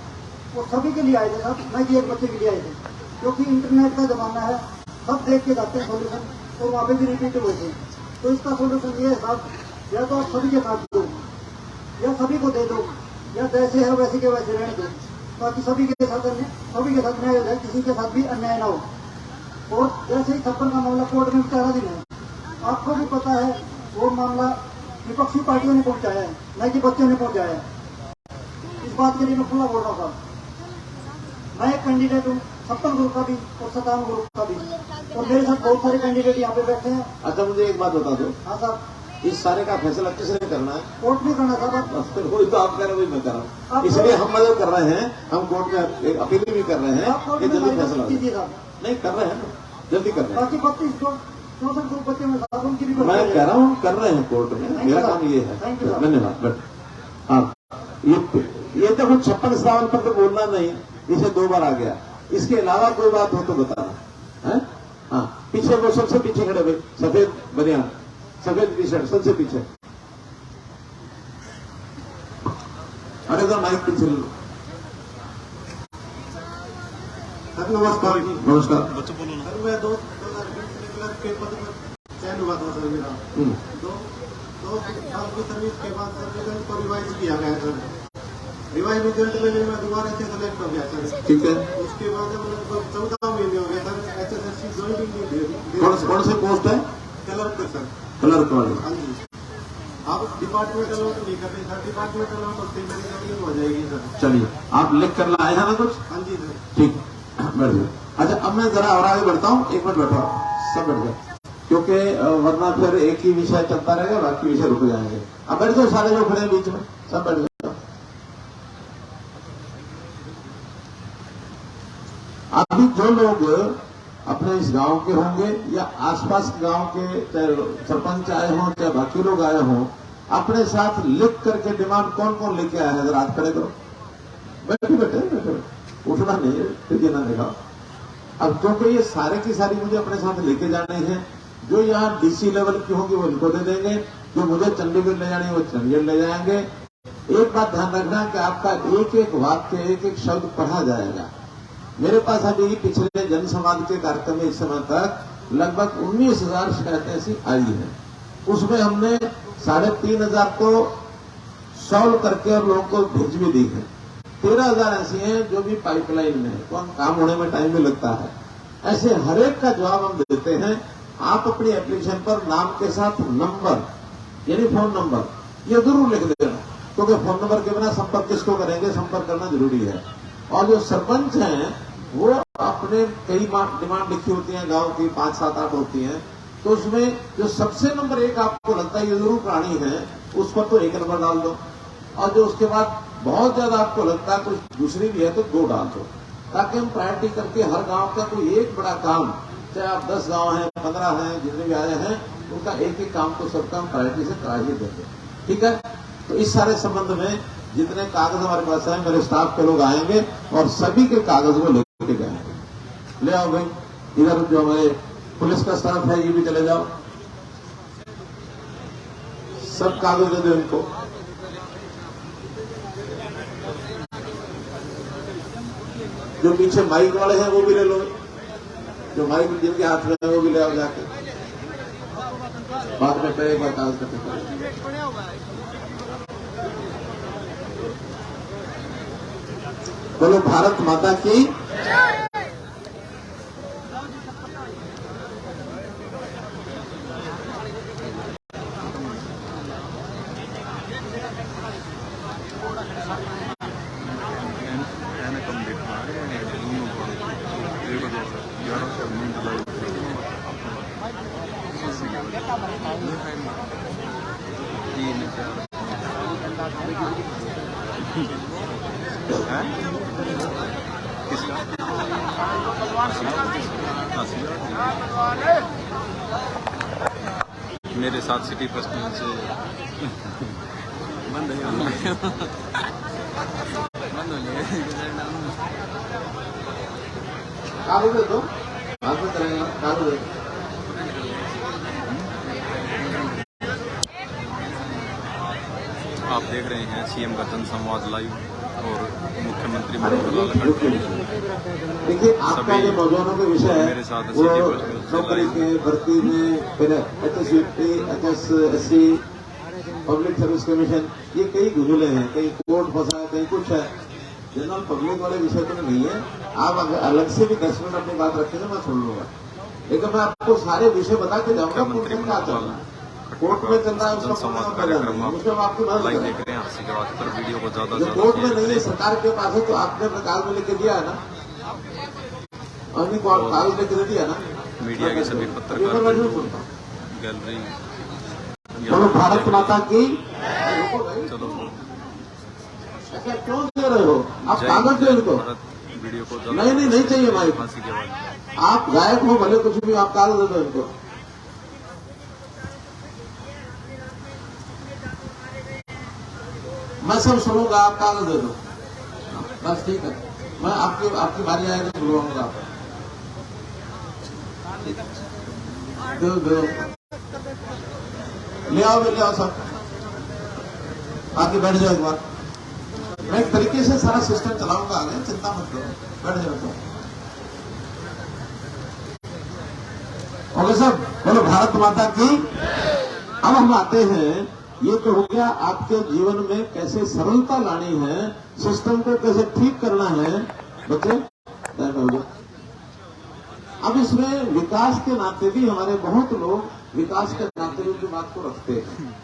वो सभी के लिए आए थे साहब, न कि एक बच्चे के लिए आए थे, क्योंकि इंटरनेट का जमाना है, सब देख के जाते हैं सोल्यूशन, और वहाँ पे भी रिपीट हुए थे। तो इसका सोल्यूशन ये है साहब, या तो आप सभी के साथ दो, या सभी को दे दो, या जैसे है वैसे के वैसे रहने दो, ताकि सभी के साथ न्याय हो जाए, किसी के साथ भी अन्याय ना हो। और जैसे ही 56 का मामला कोर्ट में 4 दिन है, आपको भी पता है वो मामला विपक्षी पार्टियों ने पहुंचाया है, न कि बच्चों ने पहुंचाया है। इस बात के लिए मैं खुला बोल रहा था, मैं एक कैंडिडेट हूँ 56 ग्रुप का भी और 57 ग्रुप का भी, और मेरे साथ बहुत सारे कैंडिडेट यहाँ पे बैठे हैं। अच्छा, मुझे एक बात बता दो। हाँ साहब, इस सारे का फैसला किसने करना है? कोर्ट में करना साहब। वही तो आप कह रहे, वही मैं कर रहा हूँ। इसलिए हम मदद कर रहे हैं, हम कोर्ट में एक अपील भी कर रहे हैं कि जल्दी फैसला कीजिए साहब। नहीं कर रहे हैं, जल्दी कर रहे हैं। बाकी 32 ग्रुप बच्चे में साहब उनकी भी मैं कह रहा हूँ कर रहे हैं कोर्ट में, मेरा काम ये है। धन्यवाद। बट हाँ, ये तो कुछ 56-57 पर तो बोलना नहीं, इसे 2 बार आ गया। इसके अलावा कोई बात हो तो बताना है। हाँ, पीछे वो सबसे पीछे खड़े भाई, सफेद बनियान, सफेद टी शर्ट, सबसे पीछे। अरे तो माइक पीछे लो। सर नमस्कार। नमस्कार। सर मैं 2020 क्लर्क के पद पर चयन हुआ था सर मेरा। 2 साल की सर्विस के बाद सर रिजल्ट को रिवाइज किया गया सर। रिवाइज रिजल्ट में मैं दोबारा से सेलेक्ट हो गया सर। ठीक है। उसके बाद मतलब 14 महीने हो गए सर, HSSC ज्वाइनिंग कौन से पोस्ट है? Clerk sir. क्लर्क वाले। हाँ जी। आप डिपार्टमेंटल तो नहीं कर रहे सर, डिपार्टमेंटल तो मेरी ज्वाइनिंग हो जाएगी सर। चलिए, आप लिख कर लाए हैं ना कुछ? हाँ जी सर। ठीक, बैठ जाओ। अच्छा, अब मैं जरा और आगे बढ़ता हूँ, 1 मिनट बैठो, सब बैठ जाओ, क्योंकि वरना फिर एक ही विषय चलता रहेगा, बाकी विषय रुक जाएंगे। अब बैठ जाओ, सारे जो खड़े हैं बीच में, सब बैठ जाओ। अभी जो लोग अपने इस गांव के होंगे या आसपास के गांव के, चाहे सरपंच आए हों चाहे बाकी लोग आए हों, अपने साथ लिख करके डिमांड कौन कौन लेके आया है, जरा हाथ खड़े करो। बैठे बैठे, उठना नहीं, फिर ना दिखाओ। अब क्योंकि ये सारे की सारी मुझे अपने साथ लेके जाने हैं, जो यहाँ डीसी लेवल की होंगी वो इनको दे देंगे, जो मुझे चंडीगढ़ ले जानी है वो चंडीगढ़ ले जाएंगे। एक बात ध्यान रखना कि आपका एक एक वाक्य, एक एक शब्द पढ़ा जाएगा। मेरे पास अभी पिछले जनसंवाद के कार्यक्रम में इस समय तक लगभग 19,000 शिकायतें ऐसी आई हैं। उसमें हमने 3,500 को सॉल्व करके और लोगों को भेज भी दी है। 13,000 ऐसी हैं जो भी पाइपलाइन में है, तो हम काम होने में टाइम भी लगता है। ऐसे हरेक का जवाब हम देते हैं। आप अपनी एप्लीकेशन पर नाम के साथ नंबर, यानी फोन नंबर, ये जरूर लिख देना, क्योंकि फोन नंबर के बिना संपर्क किसको करेंगे, संपर्क करना जरूरी है। और जो सरपंच हैं वो अपने कई डिमांड लिखी होती हैं, गांव की 5, 7, 8 होती हैं, तो उसमें जो सबसे नंबर 1 आपको लगता है ये जरूर प्राणी है, उस पर तो 1 नंबर डाल दो, और जो उसके बाद बहुत ज्यादा आपको लगता है कुछ दूसरी भी है तो 2 डाल दो, ताकि हम प्रायोरिटी करके हर गांव का कोई एक बड़ा काम, चाहे आप 10 गांव हैं, 15 हैं, जितने भी आए हैं, उनका एक एक काम को सबका हम प्रायोरिटी से करा ही देंगे। ठीक है। तो इस सारे संबंध में जितने कागज हमारे पास हैं, मेरे स्टाफ के लोग आएंगे और सभी के कागज को लेके जाएंगे। ले आओ भाई, इधर जो हमारे पुलिस का स्टाफ है ये भी चले जाओ, सब कागज दे दो इनको। जो पीछे माइक वाले हैं वो भी ले लो, जो माइक जिनके हाथ में है वो भी ले आओ जाके, बाद में एक बार कागज करते। बोलो भारत माता की। मेरे साथ सिटी फेस्टिवल से बंद हो गया कागज दे दो, हाथ में करेंगे कागज दे। आप देख रहे हैं सीएम का जनसंवाद लाइव और मुख्यमंत्री मनोहर लाल खट्टर देखिए, आपका जो नौजवानों के विषय है मेरे साथ वो नौकरी के भर्ती में फिर HSUT, HSSC, public service commission, ये कई घुजले हैं, कहीं कोर्ट फंसा है, कहीं कुछ है। जनरल पब्लिक वाले विषय तो नहीं है। आप अगर अलग से भी 10 मिनट अपनी बात रखेंगे मैं सुन लूंगा, लेकिन मैं आपको सारे विषय बता के जाऊंगा। मुख्यमंत्री क्या चल रहा है, कोर्ट में चल रहा है, उसका उसमें आपकी मदद लाइव करें। देख रहे हैं। हंसी के बाद पर वीडियो को ज्यादा जो कोर्ट में नहीं है, सरकार के पास है, तो आपने अपने कागज में लेके दिया है ना, अपनी कागज लेके दिया ना। मीडिया के सभी पत्रकार गैलरी बोलो भारत माता की। चलो ऐसा क्यों दे रहे हो आप? कागज दे इनको। वीडियो को नहीं चाहिए भाई। फांसी के बाद आप गायक हो भले कुछ भी, आप कागज दे दो इनको। मैं सब सुनूंगा, आप कागज दे दो बस, ठीक है। मैं आपकी बारी आएगी तो बुलवाऊंगा। दो ले आओ सब, आके बैठ जाओ एक बार। मैं एक तरीके से सारा सिस्टम चलाऊंगा आगे, चिंता मत करो, बैठ जाओ। ओके सब, बोलो भारत माता की। अब हम आते हैं, ये तो हो गया आपके जीवन में कैसे सरलता लानी है, सिस्टम को कैसे ठीक करना है। बच्चे हो गया। अब इसमें विकास के नाते भी हमारे बहुत लोग विकास के नाते भी बात को रखते हैं।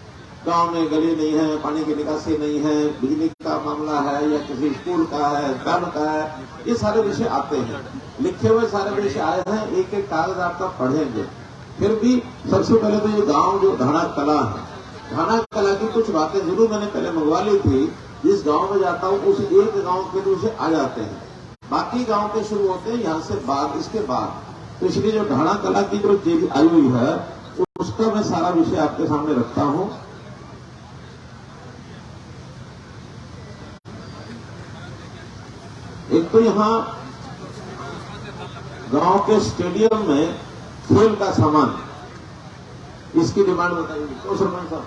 गांव में गली नहीं है, पानी की निकासी नहीं है, बिजली का मामला है, या किसी स्कूल का है, धर्म का है, ये सारे विषय आते हैं। लिखे हुए सारे विषय आए हैं, एक एक कागज आपका पढ़ेंगे। फिर भी सबसे पहले तो ये गांव जो धाना कला है, धाना कला की कुछ बातें जरूर मैंने पहले मंगवा ली थी। जिस गांव में जाता हूँ उस एक गांव के विषय आ जाते हैं, बाकी गांव के शुरू होते हैं यहाँ से बाद, इसके बाद। तो इसलिए जो ढाणा कला की जो चीज आई हुई है उसका मैं सारा विषय आपके सामने रखता हूं। एक तो यहाँ गांव के स्टेडियम में खेल का सामान, इसकी डिमांड बताइए। तो सरपंच साहब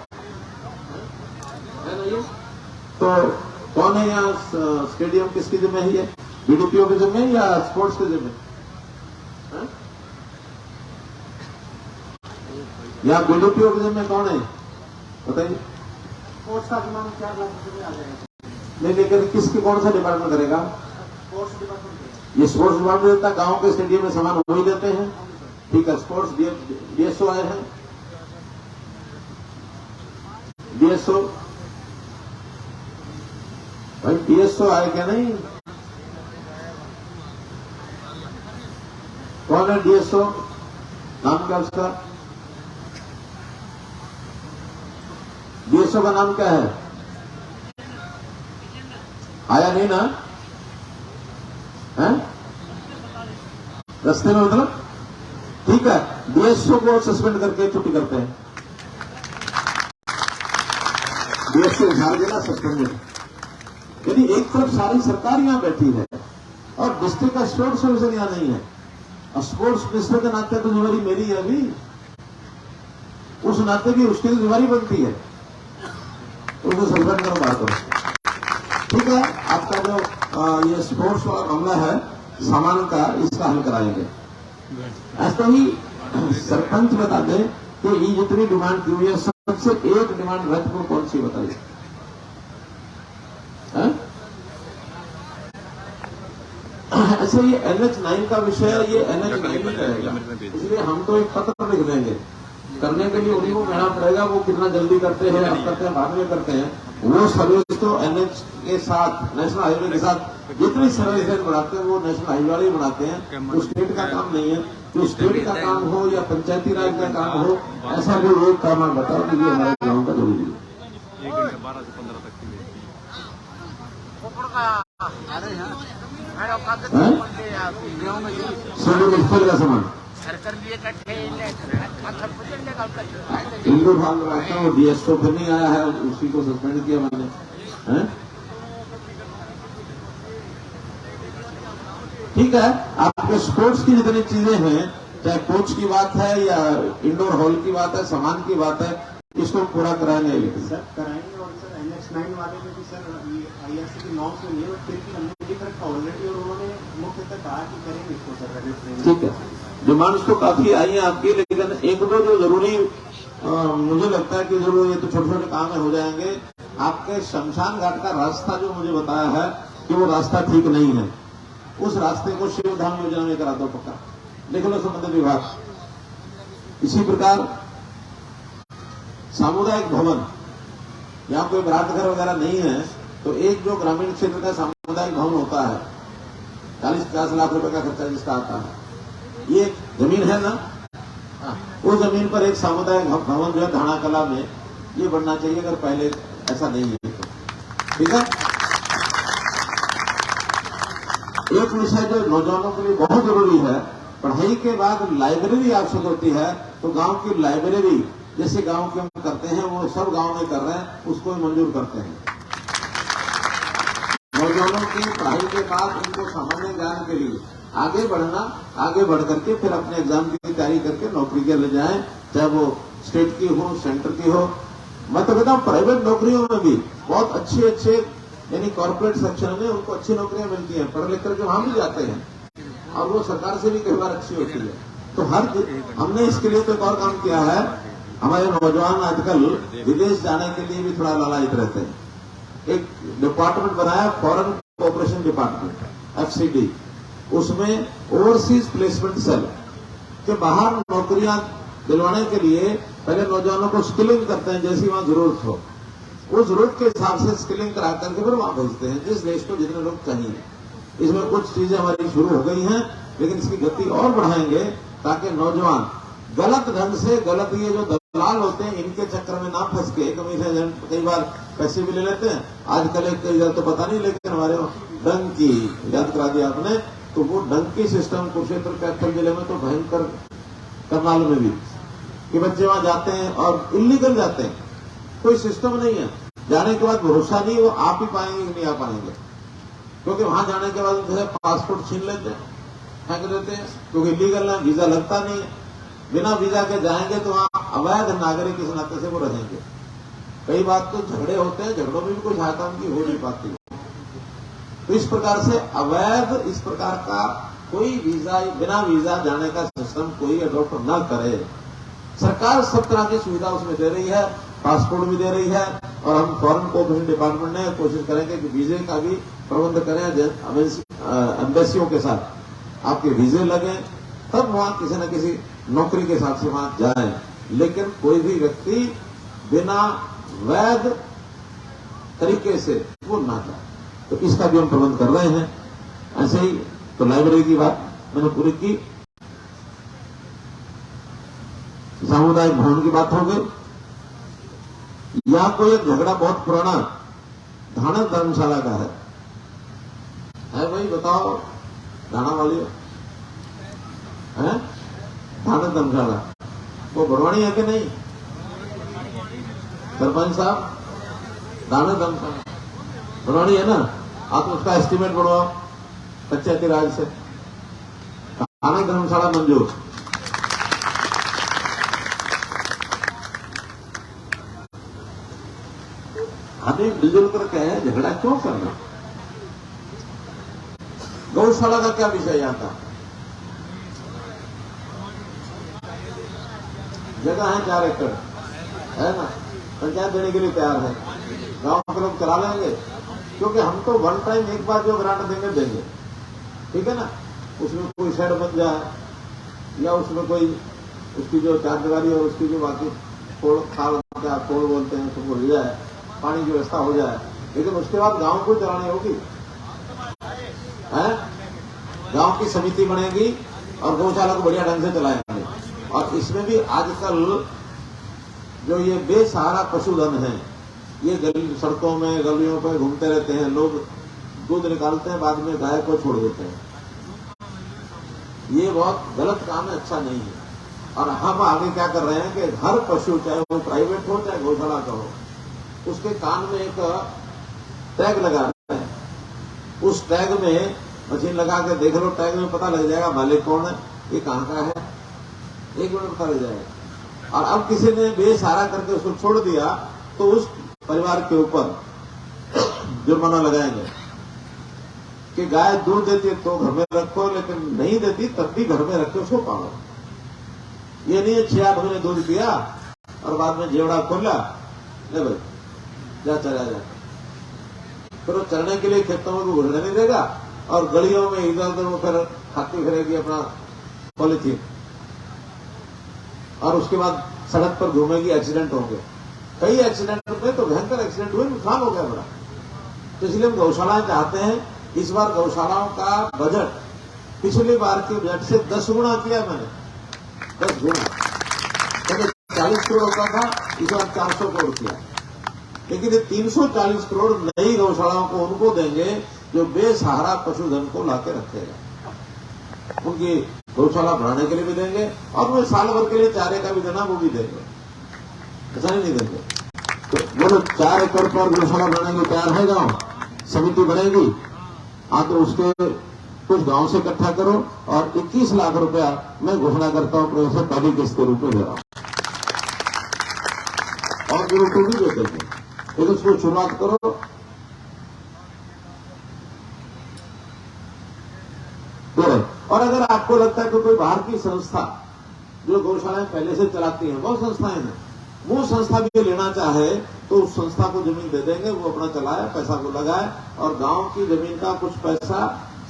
है ना ये? तो कौन है यहाँ स्टेडियम किसकी जिम्मे है? बीडीपीओ के जिम्मे या स्पोर्ट्स के जिम्मे? या बीडीपीओ के जिम्मे कौन है बताइए? स्पोर्ट्स का जिम्मा 4 लाख रुपए आ जाएगा। नहीं, लेकिन किसकी कौन सा डिपार्टमेंट करेगा? Sports department. ये स्पोर्ट्स डिपार्टमेंट देता, गांव के स्टेडियम में सामान वही देते हैं। ठीक है, स्पोर्ट्स डीएसओ आए हैं, डीएसओ भाई, डीएसओ आए क्या? नहीं, कौन है डीएसओ? नाम क्या उसका? डीएसओ का नाम क्या है? आया नहीं ना? है रस्ते में मतलब? ठीक है, डीएसओ को सस्पेंड करके छुट्टी करते हैं। डीएसओ झाड़ देना, सस्पेंड। यानी एक तरफ सारी सरकार यहां बैठी है और डिस्ट्रिक्ट का स्पोर्ट्स ऑफिसर यहां नहीं है। और स्पोर्ट्स मिनिस्टर के नाते तो जिम्मेदारी मेरी है अभी, उस नाते भी उसकी जिम्मेदारी बनती है, उसको सस्पेंड करो, बात करो। ठीक है, आपका जो ये स्पोर्ट्स वाला मामला है सामान का, इसका हल कराएंगे। ऐसा ही सरपंच बता दें कि ये जितनी डिमांड की हुई है सबसे एक डिमांड रथ को कौन सी बताइए? अच्छा, ये NH9 का विषय है, ये NH9 ही रहेगा, इसलिए हम तो एक पत्र लिख देंगे। करने के लिए उन्हीं को कहना पड़ेगा, वो कितना जल्दी करते हैं, आप करते हैं, बाद में करते हैं। वो सर्विस तो NH के साथ, नेशनल हाईवे के साथ जितनी सर्विस बढ़ाते हैं वो नेशनल हाईवे वाले ही बढ़ाते हैं, वो स्टेट का काम नहीं है। जो स्टेट का काम हो या पंचायती राज का काम हो, ऐसा कोई एक काम आप बताओ कि ये हमारे गांव का जरूरी है। 1 घंटे 12 से 15 तक की स्कूल का सामान इंदौर भाग रहा था, वो डीएसओ फिर नहीं आया है, उसी को सस्पेंड किया मैंने। हैं? ठीक है, आपके स्पोर्ट्स की जितनी चीजें हैं, चाहे कोच की बात है या इंडोर हॉल की बात है, सामान की बात है, इसको पूरा कराएंगे। लेकिन सर कराएंगे, और सर NH9 वाले में भी सर IRC की नॉर्म्स में नहीं है, फिर भी हमने लिख रखा ऑलरेडी, और उन्होंने मुख्यतः कहा कि करेंगे इसको सर रजिस्ट्रेशन। ठीक है, डिमांड्स तो काफी आई है आपकी, लेकिन एक दो जो जरूरी मुझे लगता है कि जो ये तो छोटे छोटे काम हो जाएंगे। आपके शमशान घाट का रास्ता जो मुझे बताया है कि वो रास्ता ठीक नहीं है, उस रास्ते को शिवधाम योजना में करा दो पक्का, लिख लो संबंधित विभाग। इसी प्रकार सामुदायिक भवन, यहाँ कोई बरात घर वगैरह नहीं है, तो एक जो ग्रामीण क्षेत्र का सामुदायिक भवन होता है 40-50 लाख रुपए का खर्चा जिसका आता है, ये जमीन है ना, वो जमीन पर एक सामुदायिक भवन जो है धाना कला में ये बनना चाहिए, अगर पहले ऐसा नहीं है तो। ठीक है, एक विषय जो नौजवानों के लिए बहुत जरूरी है, पढ़ाई के बाद लाइब्रेरी आवश्यक होती है, तो गांव की लाइब्रेरी जैसे गांव के हम करते हैं वो सब गांव में कर रहे हैं, उसको मंजूर करते हैं। नौजवानों की पढ़ाई के बाद उनको सामान्य ज्ञान के लिए आगे बढ़ना, आगे बढ़ करके फिर अपने एग्जाम की तैयारी करके नौकरी के लिए जाएं, चाहे वो स्टेट की हो, सेंटर की हो। मैं तो कहता हूँ प्राइवेट नौकरियों में भी बहुत अच्छे यानी कॉर्पोरेट सेक्शन में उनको अच्छी नौकरियां मिलती हैं, पढ़ लिख करके वहां भी जाते हैं, और वो सरकार से भी कई बार अच्छी होती है। तो हमने इसके लिए तो एक और काम किया है, हमारे नौजवान आजकल विदेश जाने के लिए भी थोड़ा लालायित रहते हैं। एक डिपार्टमेंट बनाया, फॉरेन कोऑपरेशन डिपार्टमेंट FCD, उसमें ओवरसीज प्लेसमेंट सेल के बाहर नौकरियां दिलवाने के लिए पहले नौजवानों को स्किलिंग करते हैं, जैसी वहां जरूरत हो, उस जरूरत के हिसाब से स्किलिंग करा करके फिर वहां भेजते हैं, जिस देश को जितने लोग चाहिए। इसमें कुछ चीजें हमारी शुरू हो गई हैं, लेकिन इसकी गति और बढ़ाएंगे ताकि नौजवान गलत ढंग से, गलत ये जो दलाल होते हैं इनके चक्कर में ना फंस के, कमीशन एजेंट कई बार पैसे भी ले लेते हैं। आजकल एक इधर तो पता नहीं, लेकिन हमारे डंकी याद करा दिया आपने, तो वो डंकी सिस्टम कुरुक्षेत्र कैथल जिले में तो भयंकर, करनाल में भी, कि बच्चे वहां जाते हैं और इलीगल जाते हैं, कोई सिस्टम नहीं है, जाने के बाद भरोसा नहीं वो आप ही पाएंगे कि नहीं आ पाएंगे, क्योंकि वहां जाने के बाद जो है पासपोर्ट छीन लेते हैं, फेंक देते हैं, क्योंकि इलीगल है, वीजा लगता नहीं है। बिना वीजा के जाएंगे तो वहां अवैध नागरिक इस नाते से वो रहेंगे। कई बात तो झगड़े होते हैं, झगड़ों में भी कोई सहायता उनकी हो नहीं पाती। तो इस प्रकार से अवैध, इस प्रकार का कोई वीजा, बिना वीजा जाने का सिस्टम कोई अडॉप्ट न करे। सरकार सब तरह की सुविधा उसमें दे रही है, पासपोर्ट भी दे रही है, और हम फॉरेन कोऑपरेशन डिपार्टमेंट ने कोशिश करेंगे कि वीजे का भी प्रबंध करें, एम्बेसियों के साथ आपके वीजे लगे, तब वहां किसी न किसी नौकरी के हिसाब से वहां जाए। लेकिन कोई भी व्यक्ति बिना वैध तरीके से वो ना जाए, तो इसका भी हम प्रबंध कर रहे हैं। ऐसे ही तो लाइब्रेरी की बात मैंने पूरी की, सामुदायिक भवन की बात हो गई। यहां कोई एक झगड़ा बहुत पुराना धाना धर्मशाला का है भाई, बताओ धाना वाली है, धाना धर्मशाला वो बरवानी है कि नहीं? सरपंच साहब, धाना धर्मशाला बरवानी है ना, आप उसका एस्टीमेट बढ़वाओ पंचायती राज से, धाना धर्मशाला मंजूर। हमें मिलजुल कर कहे, झगड़ा क्यों करना? गौशाला का क्या विषय यहाँ था? जगह है 4 एकड़ है ना, पंचायत देने के लिए तैयार है, गांव के लोग चला लेंगे, क्योंकि हम तो वन टाइम एक बार जो ग्रांट देंगे, ठीक है ना, उसमें कोई शेड बन जाए या उसमें कोई उसकी जो चारदीवारी और उसकी जो बाकी पोल खाल क्या पोल बोलते हैं उसको मिल जाए, पानी की व्यवस्था हो जाए, लेकिन उसके बाद गांव को चलानी होगी। गांव की समिति बनेगी, और गौशाला को बढ़िया ढंग से चलाएंगे। और इसमें भी आजकल जो ये बेसहारा पशुधन है, ये सड़कों में गलियों पर घूमते रहते हैं, लोग दूध निकालते हैं, बाद में गाय को छोड़ देते हैं। ये बहुत गलत काम है, अच्छा नहीं है। और हम आगे क्या कर रहे हैं कि हर पशु, चाहे वो प्राइवेट हो चाहे गौशाला का हो, उसके कान में एक टैग लगा रहे हैं। उस टैग में मशीन लगा के देख लो, टैग में पता लग जाएगा मालिक कौन है, ये कहां का है, 1 मिनट पता लग जाएगा। और अब किसी ने बेसहारा करके उसको छोड़ दिया तो उस परिवार के ऊपर जुर्माना लगाएंगे कि गाय दूध देती है तो घर में रखो, लेकिन नहीं देती तब भी घर में रखो, उसको पालो। ये नहीं है 6-8 महीने दूध पिया और बाद में जेवड़ा खोला, ले भाई जा चला जा, फिर वो चलने के लिए खेतों में घुसने नहीं देगा और गलियों में इधर उधर वो फिर खाती फिरेगी अपना पॉलिथीन, और उसके बाद सड़क पर घूमेगी, एक्सीडेंट होंगे। कई एक्सीडेंट में तो भयंकर एक्सीडेंट हुए, नुकसान हो गया बड़ा। तो इसलिए हम गौशालाएं चाहते हैं। इस बार गौशालाओं का बजट पिछली बार के बजट से 10 गुना किया मैंने, 10 गुना। पहले 40 करोड़ होता था, इस बार 400 करोड़ किया। लेकिन ये 340 करोड़ नई गौशालाओं को उनको देंगे जो बेसहारा पशुधन को लाके रखेगा। उनकी गौशाला बढ़ाने के लिए भी देंगे और वो साल भर के लिए चारे का भी देना वो भी देंगे, ऐसा नहीं देंगे। तो वो लोग 4 एकड़ पर गौशाला बनाने के तैयार है, गांव समिति बनेगी, तो उसके कुछ गांव से इकट्ठा करो और 21 लाख रुपया मैं घोषणा करता हूं प्रोफेसर पहली किस्त के रूप में दे रहा हूं, और जरूरत भी दे देंगे। तो उसको शुरुआत करो। और अगर आपको लगता है कि कोई बाहर की संस्था जो गौशालाएं पहले से चलाती हैं, बहुत संस्थाएं हैं, वो संस्था भी लेना चाहे तो उस संस्था को जमीन दे देंगे, वो अपना चलाए, पैसा को लगाए और गांव की जमीन का कुछ पैसा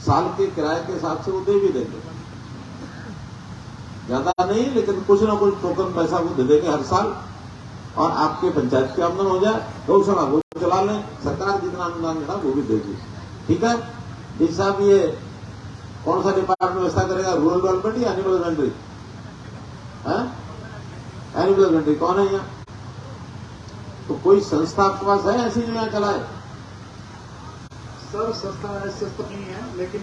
साल के किराए के हिसाब से वो दे भी देंगे, ज्यादा नहीं लेकिन कुछ ना कुछ टोकन पैसा वो दे देंगे हर साल, और आपके पंचायत की आमदन हो जाए, गौशाला वो चला लें, सरकार जितना अनुदान देना वो भी देगी। ठीक है, इस साहब ये कौन सा डिपार्टमेंट व्यवस्था करेगा, रूरल डेवलपमेंट या एनिमल हस्बेंड्री? एनिमल हस्बेंड्री कौन है यहाँ? तो कोई संस्था आपके पास है ऐसी जो यहाँ चलाए? सर संस्था ऐसे तो नहीं है, लेकिन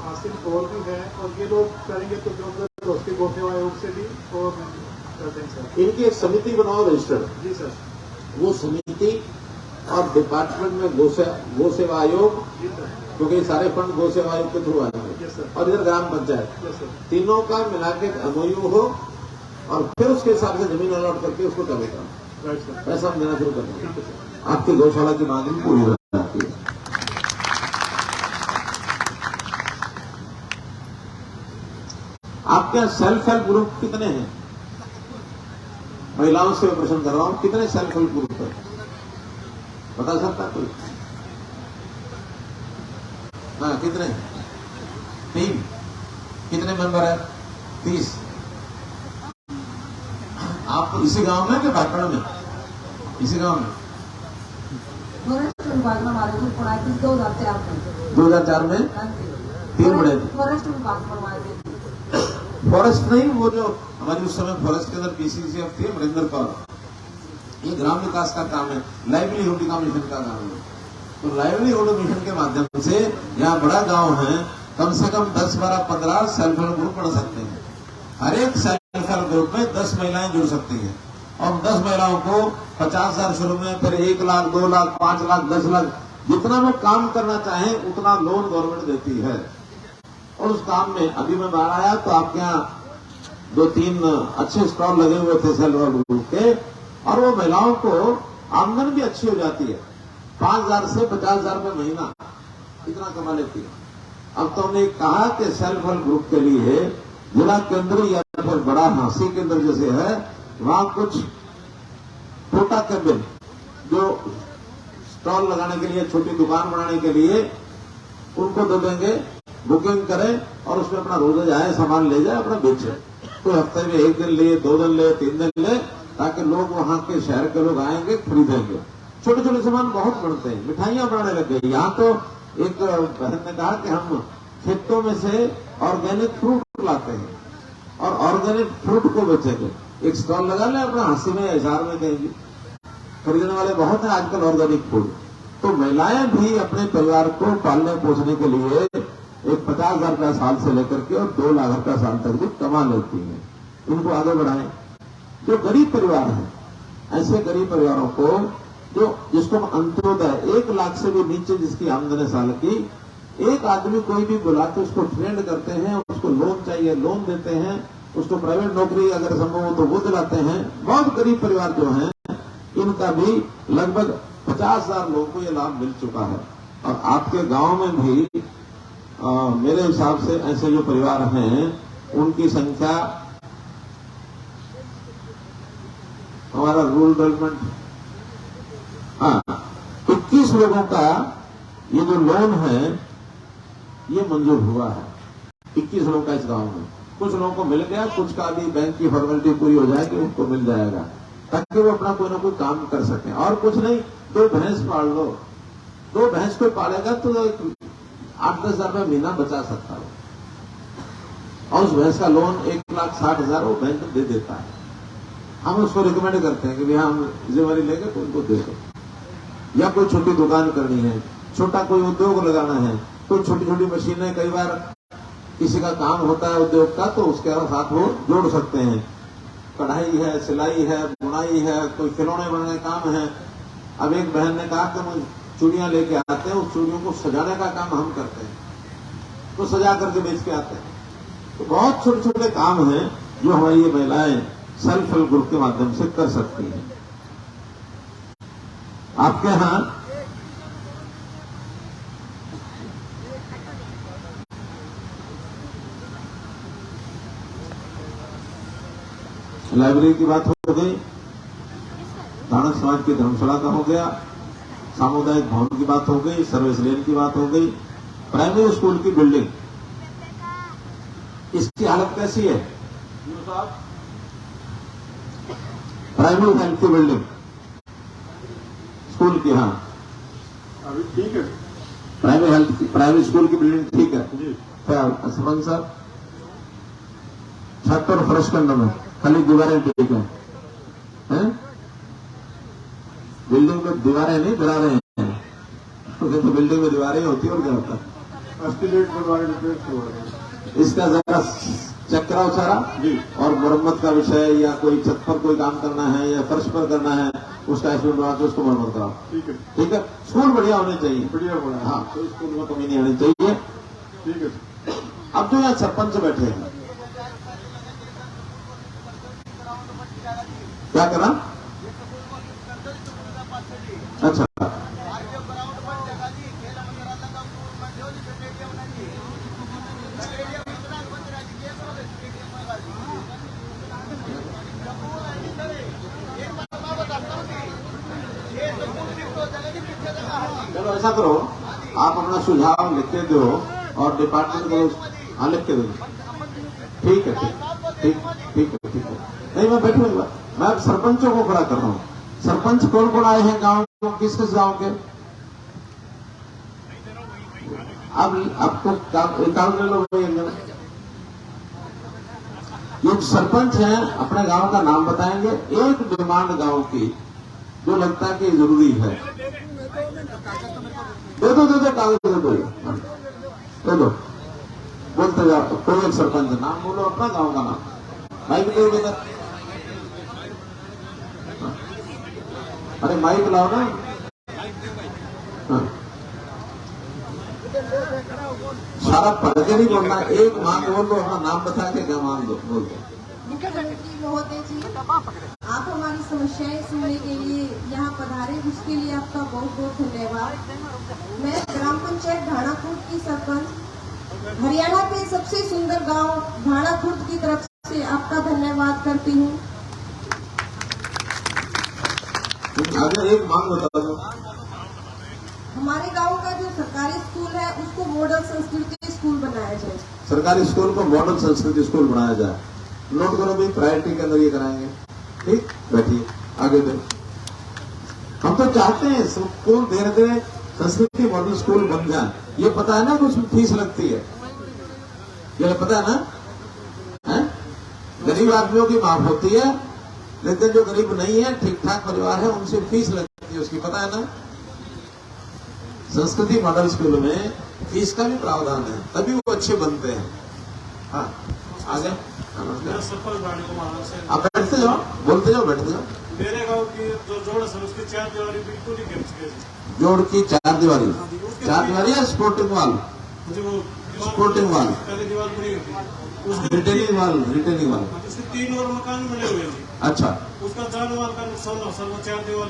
हासिल कौल भी है और ये लोग करेंगे तो जो उसके गोसेवा आयोग से भी और करते हैं सर। इनकी एक समिति बनाओ रजिस्टर्ड। जी सर। वो समिति और डिपार्टमेंट में गो सेवा आयोग, क्योंकि सारे फंड गो सेवा आयोग के थ्रू आएंगे, और इधर ग्राम पंचायत, तीनों का मिला के एमओयू हो और फिर उसके हिसाब से जमीन अलॉट करके उसको चलेगा, पैसा हम देना शुरू कर देंगे। आपकी गौशाला की मांग भी पूरी हो जाती है। आपके यहाँ सेल्फ हेल्प ग्रुप कितने हैं? महिलाओं से प्रश्न कर रहा हूं, कितने सेल्फ हेल्प ग्रुप है बता सकता कोई? हाँ, कितने? 3। कितने मेंबर है? 30। आप इसी गांव में कि भाटपाड़ा में? इसी गांव में? फॉरेस्ट विभाग में हमारे को पढ़ाई थी 2004 में। 2004 में 3 बड़े थे। फॉरेस्ट विभाग पढ़वाए थे। फॉरेस्ट नहीं, वो जो हमारी उस समय फॉरेस्ट के अंदर पीसीसीएफ थी, मरिंदर कौर, ये ग्राम विकास का काम है, लाइवलीहुड का मिशन का काम है। तो लाइवलीहुड मिशन के माध्यम से यहाँ बड़ा गांव है, कम से कम 10, 12, 15 सेल्फ हेल्प ग्रुप बन सकते हैं। हर एक सेल्फ हेल्प ग्रुप में 10 महिलाएं जुड़ सकती हैं और 10 महिलाओं को 50,000 शुरू में, फिर 1 लाख, 2 लाख, 5 लाख, 10 लाख, जितना वो काम करना चाहे उतना लोन गवर्नमेंट देती है। और उस काम में अभी मैं बाहर आया तो आपके यहाँ 2-3 अच्छे स्टॉल लगे हुए थे सेल्फ हेल्प ग्रुप के, और वो महिलाओं को आमदन भी अच्छी हो जाती है, 5,000 से 50,000 रुपये महीना इतना कमा लेती है। अब तो हमने कहा कि सेल्फ हेल्प ग्रुप के लिए जिला केंद्र या फिर बड़ा हांसी केंद्र जैसे है, वहां कुछ छोटा केबिन जो स्टॉल लगाने के लिए, छोटी दुकान बनाने के लिए उनको दे देंगे, बुकिंग करें और उसमें अपना रोज आए, सामान ले जाए, अपना बेचे। तो हफ्ते में 1 दिन ले, 2 दिन ले, 3 दिन ले, ताकि लोग वहां के शहर के लोग आएंगे, खरीदेंगे। छोटे छोटे सामान बहुत बनते हैं, मिठाइयां बनाने लग गई। यहाँ तो एक बहन ने कहा कि हम खेतों में से ऑर्गेनिक फ्रूट लाते हैं और ऑर्गेनिक फ्रूट को बेचेंगे। एक स्टॉल लगा ले अपना हंसी में हजार में देंगे। खरीदने वाले बहुत हैं आजकल ऑर्गेनिक फूड। तो महिलाएं भी अपने परिवार को पालने पोसने के लिए एक 50,000 रुपया साल से लेकर के और 2 लाख रुपया साल तक भी कमा लेती हैं। इनको आगे बढ़ाएं। जो गरीब परिवार है, ऐसे गरीब परिवारों को जिसको अंत्योदय 1 लाख से भी नीचे जिसकी आमदनी साल की, एक आदमी कोई भी बुला के उसको ट्रेंड करते हैं, उसको लोन चाहिए लोन देते हैं, उसको प्राइवेट नौकरी अगर संभव हो तो वो दिलाते हैं। बहुत गरीब परिवार जो हैं इनका भी लगभग 50,000 लोगों को ये लाभ मिल चुका है। और आपके गांव में भी मेरे हिसाब से ऐसे जो परिवार हैं उनकी संख्या, हमारा रूरल डेवलपमेंट 21 लोगों का ये जो लोन है ये मंजूर हुआ है। 21 लोगों का इस गांव में। कुछ लोगों को मिल गया, कुछ का भी बैंक की फॉर्मेलिटी पूरी हो जाएगी, उनको मिल जाएगा ताकि वो अपना कोई ना कोई काम कर सकें। और कुछ नहीं, 2 भैंस पाल लो। 2 भैंस कोई पालेगा तो 8-10 हजार रुपये महीना बचा सकता है और उस भैंस का लोन 1,60,000 वो बैंक दे देता है। हम उसको रिकमेंड करते हैं कि भैया हम जिम्मेदारी लेंगे तो उनको दे दो। या कोई छोटी दुकान करनी है, छोटा कोई उद्योग लगाना है, कोई छोटी छोटी मशीनें, कई बार किसी का काम होता है उद्योग का तो उसके साथ वो जोड़ सकते हैं। कढ़ाई है, सिलाई है, बुनाई है, कोई खिलौने बनाने का काम है। अब एक बहन ने कहा कि हम चूड़ियां लेके आते हैं, उस चूड़ियों को सजाने का काम हम करते हैं, तो सजा करके बेच के आते हैं। तो बहुत छोटे छोटे काम हैं जो हमारी ये महिलाएं सेल्फ हेल्प ग्रुप के माध्यम से कर सकती हैं। आपके यहां लाइब्रेरी की बात हो गई, धानक समाज की धर्मशाला का हो गया, सामुदायिक भवन की बात हो गई, सर्विस लेन की बात हो गई, प्राइमरी स्कूल की बिल्डिंग इसकी हालत कैसी है? प्राइमरी हेल्थ की बिल्डिंग स्कूल की, हाँ अभी ठीक है। प्राइमरी स्कूल की बिल्डिंग ठीक है क्या सरपंच साहब? छत और फर्श करना में खाली दीवारें ठीक है? बिल्डिंग में दीवारें नहीं दरारें हैं, तो बिल्डिंग में दीवारें होती है और क्या होता है? एस्टिमेट बनवाने रिपेयर इसका जरा चेक कराओ सारा। और मरम्मत का विषय या कोई छत पर कोई काम करना है या फर्श पर करना है, उसका एस्टिमेट बना के उसको मरम्मत कराओ। ठीक है। स्कूल बढ़िया होने चाहिए, बढ़िया होना। हाँ, तो स्कूल में कमी नहीं आनी चाहिए। ठीक है। अब जो यहाँ सरपंच बैठे हैं क्या करा? अच्छा, चलो ऐसा करो, आप अपना सुझाव लिख के दो और डिपार्टमेंट को हाँ लिख के दो। ठीक है, ठीक है। नहीं, मैं बैठूंगा, मैं सरपंचों को खड़ा कर रहा हूँ। सरपंच कौन कौन आए हैं गांव, किस किस गांव के? अब आपको काम ले लो भाई। ये सरपंच हैं, अपने गांव का नाम बताएंगे, एक डिमांड गांव की जो लगता है कि जरूरी है। दे दो कागज दे दो बोलते जाओ। कोई एक सरपंच नाम बोलो, अपना गांव का नाम, माइक ले देगा। अरे माइक लाओ ना। हाँ। सारा पढ़ के नहीं बोलना, एक मांग बोल दो, अपना नाम बता के क्या मांग दो, बोल दो। मुख्यमंत्री महोदय जी, आप हमारी समस्याएं सुनने के लिए यहाँ पधारे, उसके लिए आपका बहुत बहुत धन्यवाद। मैं ग्राम पंचायत ढाणाखुर्द की सरपंच, हरियाणा के सबसे सुंदर गांव ढाणाखुर्द की तरफ से आपका धन्यवाद करती हूँ। आगे एक मांग बता दो। हमारे गांव का जो सरकारी स्कूल है उसको मॉडल संस्कृति स्कूल बनाया जाए। सरकारी स्कूल को मॉडल संस्कृति स्कूल बनाया जाए। नोट करो भाई, प्रायोरिटी के अंदर ये कराएंगे। ठीक, बैठिए, आगे दे। हम तो चाहते हैं स्कूल धीरे धीरे संस्कृति मॉडल स्कूल बन जाए। ये पता है ना कुछ फीस लगती है, ये पता है ना? गरीब आदमियों की माफ होती है, लेकिन जो गरीब नहीं है, ठीक ठाक परिवार है, उनसे फीस लगती है उसकी, पता है ना। संस्कृति मॉडल स्कूल में फीस का भी प्रावधान है, तभी वो अच्छे बनते हैं। हाँ आगे आप बैठते जाओ, बोलते जाओ, बैठते जाओ। मेरे गांव की जो जोड़ है उसकी 4 दीवारी बिल्कुल ही गिर चुकी है। जोड़ की 4 दीवारी, 4 दीवारी या स्पोर्टिंग वाल? स्पोर्टिंग वाल, पहले दीवार पूरी रिटेनिंग वाल, रिटेनिंग वाल। उसके 3 और मकान बने हुए हैं। अच्छा, उसका जान माल का नुकसान हो सर, वो 4 दीवार।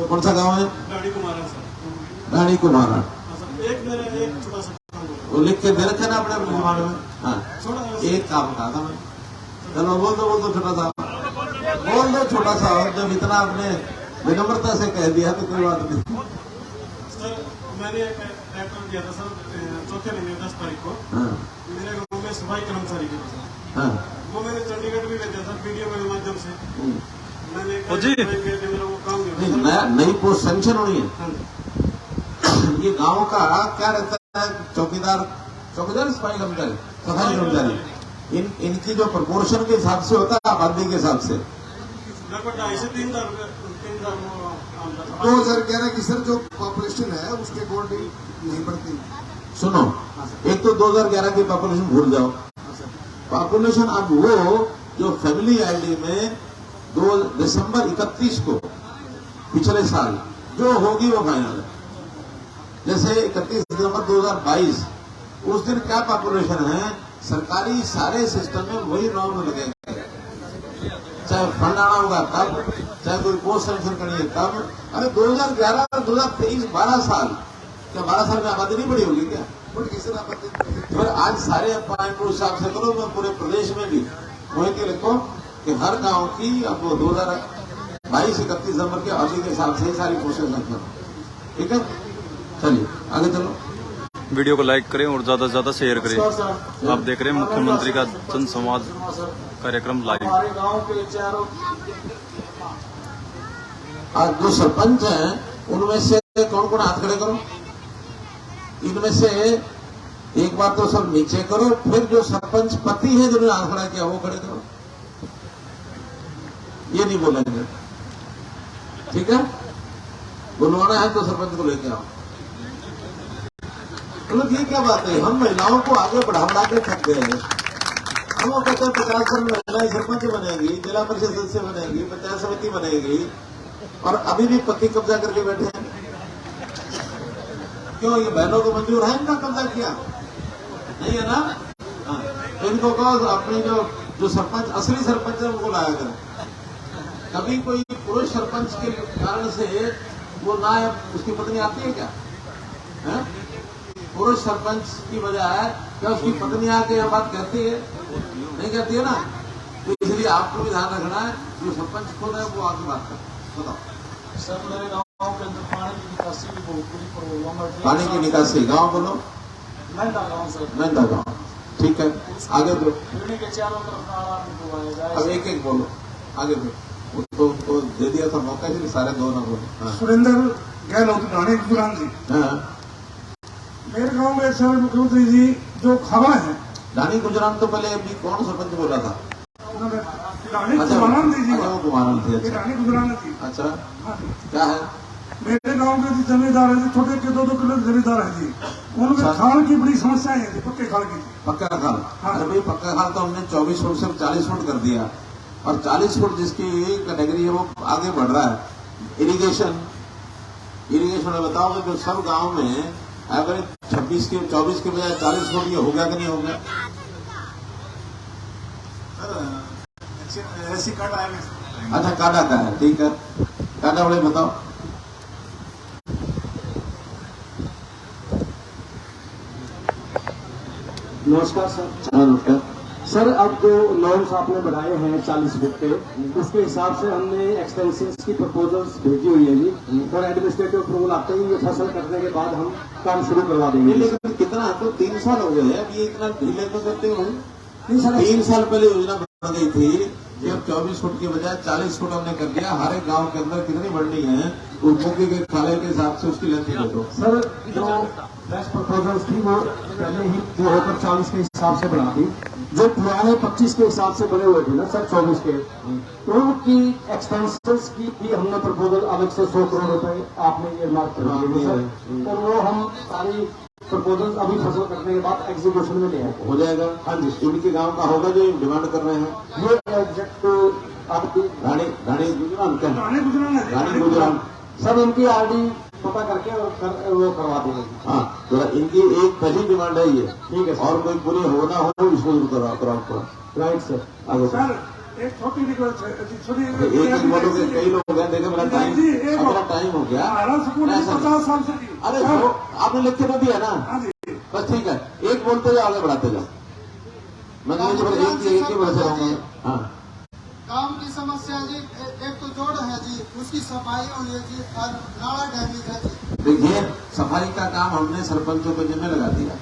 कौन सा गाँव है? गाड़ी को मारा सर। रानी को मारा। एक मेरा एक छोटा सा काम वो लिख के दे रखे ना अपने जमाने में। हाँ, एक काम कहा था मैं। चलो बोल दो छोटा सा, बोल दो छोटा सा। और जब इतना आपने विनम्रता से कह दिया तो कोई बात नहीं। सर मैंने एक ट्रैक्टर दिया था सर, चौथे महीने 10 तारीख को। हाँ, मेरे गाँव में सफाई कर्मचारी के पास, हाँ, वो मैंने चंडीगढ़ भी भेजा था वीडियो के माध्यम से। मैंने मेरा वो काम नहीं, नई पोस्ट सेंक्शन होनी है। ये गाँव का क्या रहता है, चौकीदार सफाई कर्मचारी, इनकी जो प्रपोर्शन के हिसाब से होता है, आबादी के हिसाब से। लगभग 2,500 से 3,000 2011 की सर जो पॉपुलेशन है उसके अकॉर्डिंग नहीं बढ़ती। सुनो, एक तो 2011 की पॉपुलेशन भूल जाओ। पॉपुलेशन अब वो जो फैमिली आईडी में 2 दिसंबर 31 को पिछले साल जो होगी वो फाइनल है। जैसे 31 दिसंबर 2022 उस दिन क्या पॉपुलेशन है, सरकारी सारे सिस्टम में वही नॉर्म लगेगा, चाहे फंड आना होगा तब, चाहे कोई पोस्ट सेंक्शन करनी है तब। अरे 2011 और 2023 12 साल, क्या 12 साल में आबादी नहीं बढ़ी होगी क्या? फिर आज सारे पॉइंट को हिसाब से करो, मैं पूरे प्रदेश में भी वहीं के लिखो कि हर गांव की अब 2022-31 दिसंबर के अवधि के हिसाब से सारी पोस्टें संख्या। ठीक है, चलिए आगे चलो। वीडियो को लाइक करें और ज्यादा से ज्यादा शेयर करें। आप देख रहे हैं मुख्यमंत्री का जन संवाद कार्यक्रम लाइव। हमारे गांव के चारों आज जो सरपंच हैं उनमें से कौन कौन हाथ खड़े करो। इनमें से एक बार तो सब नीचे करो, फिर जो सरपंच पति है जिन्होंने हाथ खड़ा किया वो खड़े करो। ये नहीं बोलेंगे, ठीक है? बुलवाना है तो सरपंच को लेके आओ। मतलब ये क्या बात है, हम महिलाओं को आगे बढ़ा के थक गए हैं। हम कहते हैं 50 महिलाएं सरपंच बनेगी, जिला परिषद सदस्य बनेगी, पंचायत समिति बनेगी, और अभी भी पति कब्जा करके बैठे हैं। क्यों? ये बहनों को मंजूर है इनका कब्जा किया? नहीं है ना? हाँ, तो इनको कहो अपने जो सरपंच असली सरपंच है उनको लाया करें। कभी कोई पुरुष सरपंच के कारण से वो ना उसकी पत्नी आती है क्या? है? पुरुष सरपंच की बजाय क्या उसकी पत्नी आके यह बात कहती है? नहीं कहती है ना? तो इसलिए आपको भी ध्यान रखना है, जो सरपंच खुद है वो आके बात करे। बताओ सर, मेरे गाँव के अंदर पानी की निकासी की बहुत बड़ी प्रॉब्लम है। पानी की निकासी गाँव बोलो, महंगा गाँव सर, महंगा गाँव, ठीक है। आगे दो, पीढ़ी के चारों तरफ नाला निकलवाया जाए। अब एक एक बोलो, आगे दो। उसको दे दिया था मौका, इसलिए सारे दो ना बोलो। हाँ। सुरेंद्र गहलोत रानी गुजरान जी। हाँ। मेरे गांव में सर मुख्यमंत्री जी जो खबर है, रानी गुजरान तो पहले अभी कौन सरपंच बोला था? रानी गुजरान जी। अच्छा, वो गुजरान थी। अच्छा, रानी गुजरान थी। अच्छा, हाँ जी। क्या है? मेरे गांव में जी जमींदार है जी, छोटे के 2-2 किलो जमींदार है जी। उनमें अच्छा। खाल की बड़ी समस्या है जी, पक्के खाल की। पक्का खाल? हाँ। अरे भाई, पक्का खाल तो हमने 24 फुट से 40 फुट कर दिया, और 40 फुट जिसकी कैटेगरी है वो आगे बढ़ रहा है। इरिगेशन में बताओगे जो सब गांव में एवरेज 24 के बजाय 40 फुट, ये हो गया कि नहीं हो गया? ऐसी काटा है। अच्छा, काटा का है, ठीक है। काटा वाले बताओ। नमस्कार सर। नमस्कार सर, अब जो नॉर्म्स आपने बढ़ाए हैं 40 फुट के, उसके हिसाब से हमने एक्सटेंशन की प्रपोजल्स भेजी हुई है जी, और एडमिनिस्ट्रेटिव अप्रूवल आते ही ये फसल कटने के बाद हम काम शुरू करवा देंगे। लेकिन कितना है, तो 3 साल हो गए हैं, अब ये इतना ढीले तो करते हो। 3 साल पहले योजना बन गई थी कि अब 24 फुट के बजाय 40 फुट हमने कर दिया। हर एक गांव के अंदर कितनी बढ़नी है, उपभोक्ता के खाले के हिसाब से उसकी लेंथ दे दो। सर, जो फ्रेश प्रपोजल्स थी वो पहले ही जो होकर 40 के हिसाब से बना दी, जो पुराने 25 के हिसाब से बने हुए थे ना सर 24 के, तो उनकी एक्सपेंसेस की भी हमने प्रपोजल अलग से 100 करोड़ रुपए आपने ये मार्क कर दिए सर, और वो हम सारी प्रपोजल अभी फसल कटने के बाद एग्जीक्यूशन में ले आए। हो जाएगा। हाँ जी, उनके गांव का होगा जो डिमांड कर रहे हैं। ये एग्जैक्ट आपकी रानी गुजरान क्या रानी गुजरान सब इनकी आरडी पता करके और वो करवा देंगे। हाँ, तो इनकी एक पहली डिमांड है ये, ठीक है सर। और कोई पूरी होना हो इसको जरूर कराओ। Right sir. आगे सर एक छोटी रिक्वेस्ट है, छोटी एक बोलोगे, कई लोग हैं, देखो मेरा टाइम हो गया। 50 साल से अरे आपने लिख के तो दिया ना, बस ठीक है, एक बोलते जाओ, आगे बढ़ाते जाओ। मैं एक ही बढ़ते रहूंगा। हाँ, काम की समस्या जी, एक तो जोड़ है जी, उसकी सफाई होनी है जी, और नाला डैमेज है जी। देखिए, सफाई का काम हमने सरपंचों के जिम्मे लगा दिया,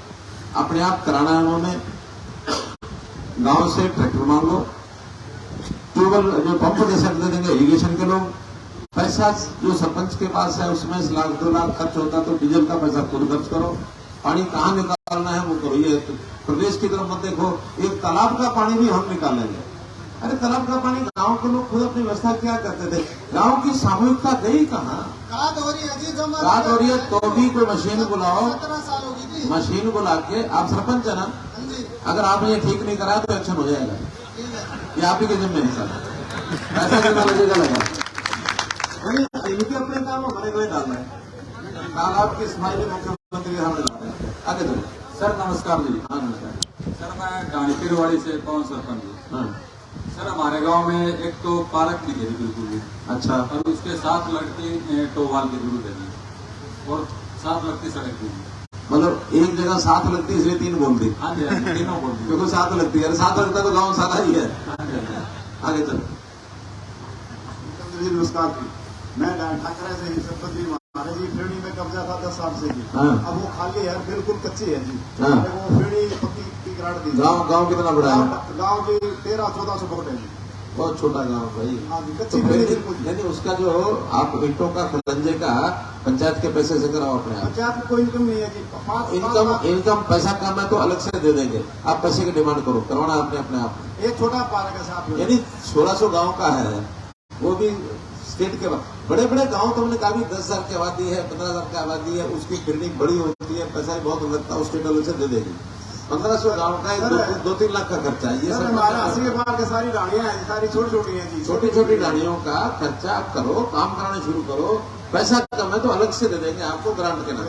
अपने आप कराना है उन्होंने। गांव से ट्रैक्टर मांगो, ट्यूबवेल जो पंप दे सकते देंगे इरिगेशन के लोग। पैसा जो सरपंच के पास है उसमें 1 लाख 2 लाख खर्च होता तो डीजल का पैसा खुद खर्च करो। पानी कहाँ निकालना है वो करो। ये प्रदेश की तरफ मत देखो, एक तालाब का पानी भी हम निकालेंगे। अरे तालाब का पानी गांव के लोग खुद अपनी व्यवस्था क्या करते थे, गांव की सामूहिकता गई कहाँ? गाद हो रही है जी, जमा रात हो रही है तो भी कोई मशीन बुलाओ, 17 साल होगी जी। मशीन बुला के, आप सरपंच है ना, हाँ जी, अगर आपने ये ठीक नहीं कराया तो एक्शन हो जाएगा। ठीक है। ये आप ही के जिम्मे है सर, पैसा कितना लगेगा लगा। इनके अपने काम हमारे को डालना है। तालाब की सफाई में मुख्यमंत्री हमने डालना है। आगे चलो सर। नमस्कार जी। हाँ नमस्कार सर, मैं गानीपीरवाड़ी से पवन सरपंच हूँ। हाँ सर, हमारे गांव में एक तो पार्क की घेरी बिल्कुल भी, अच्छा, और उसके 7 लगती टोवाल की जरूरत है और 7 लगती सड़क की। मतलब एक जगह 7 लगती है इसलिए 3 बोल दी। हाँ जी, तीनों बोल दी, क्योंकि 7 लगती है, अरे 7 लगता तो गाँव सारा ही है। आगे चलो। जी नमस्कार जी, मैं ठाकरे से ही सरपंच जी, हमारे जी फेड़ी में कब्जा था 10 साल से जी। हाँ। अब वो खाली है, बिल्कुल कच्ची है जी। हाँ। वो फेड़ी पक्की की ग्रांट दी। गाँव कितना बड़ा है? गाँव जी 1300-1400 फुट है जी। बहुत छोटा गाँव भाई। हाँ जी, तो कच्ची फेड़ी फिर बिल्कुल। यानी उसका जो आप ईंटों का खलंजे का पंचायत के पैसे से कराओ अपने आप। पंचायत में कोई इनकम नहीं है जी। 5 इनकम पैसा कम है तो अलग से दे देंगे, आप पैसे की डिमांड करो, करवाना आपने अपने आप। एक छोटा पार्क है साहब, यानी 1600 गाँव का है, वो भी स्टेट के बड़े बड़े गांव तो हमने कहा भी 10,000 की आबादी है, 15,000 की आबादी है, उसकी बिल्डिंग बड़ी होती है, पैसा भी बहुत लगता है, स्टेट अलग से दे देगी। 1500 गांव का 2-3 लाख का खर्चा है। ये सब हमारा 80 के पार के सारी गाड़ियां हैं, सारी छोटी छोटी हैं जी। छोटी छोटी गाड़ियों का खर्चा आप करो, काम कराना शुरू करो, पैसा कम है तो अलग से दे देंगे आपको ग्रांट के नाम।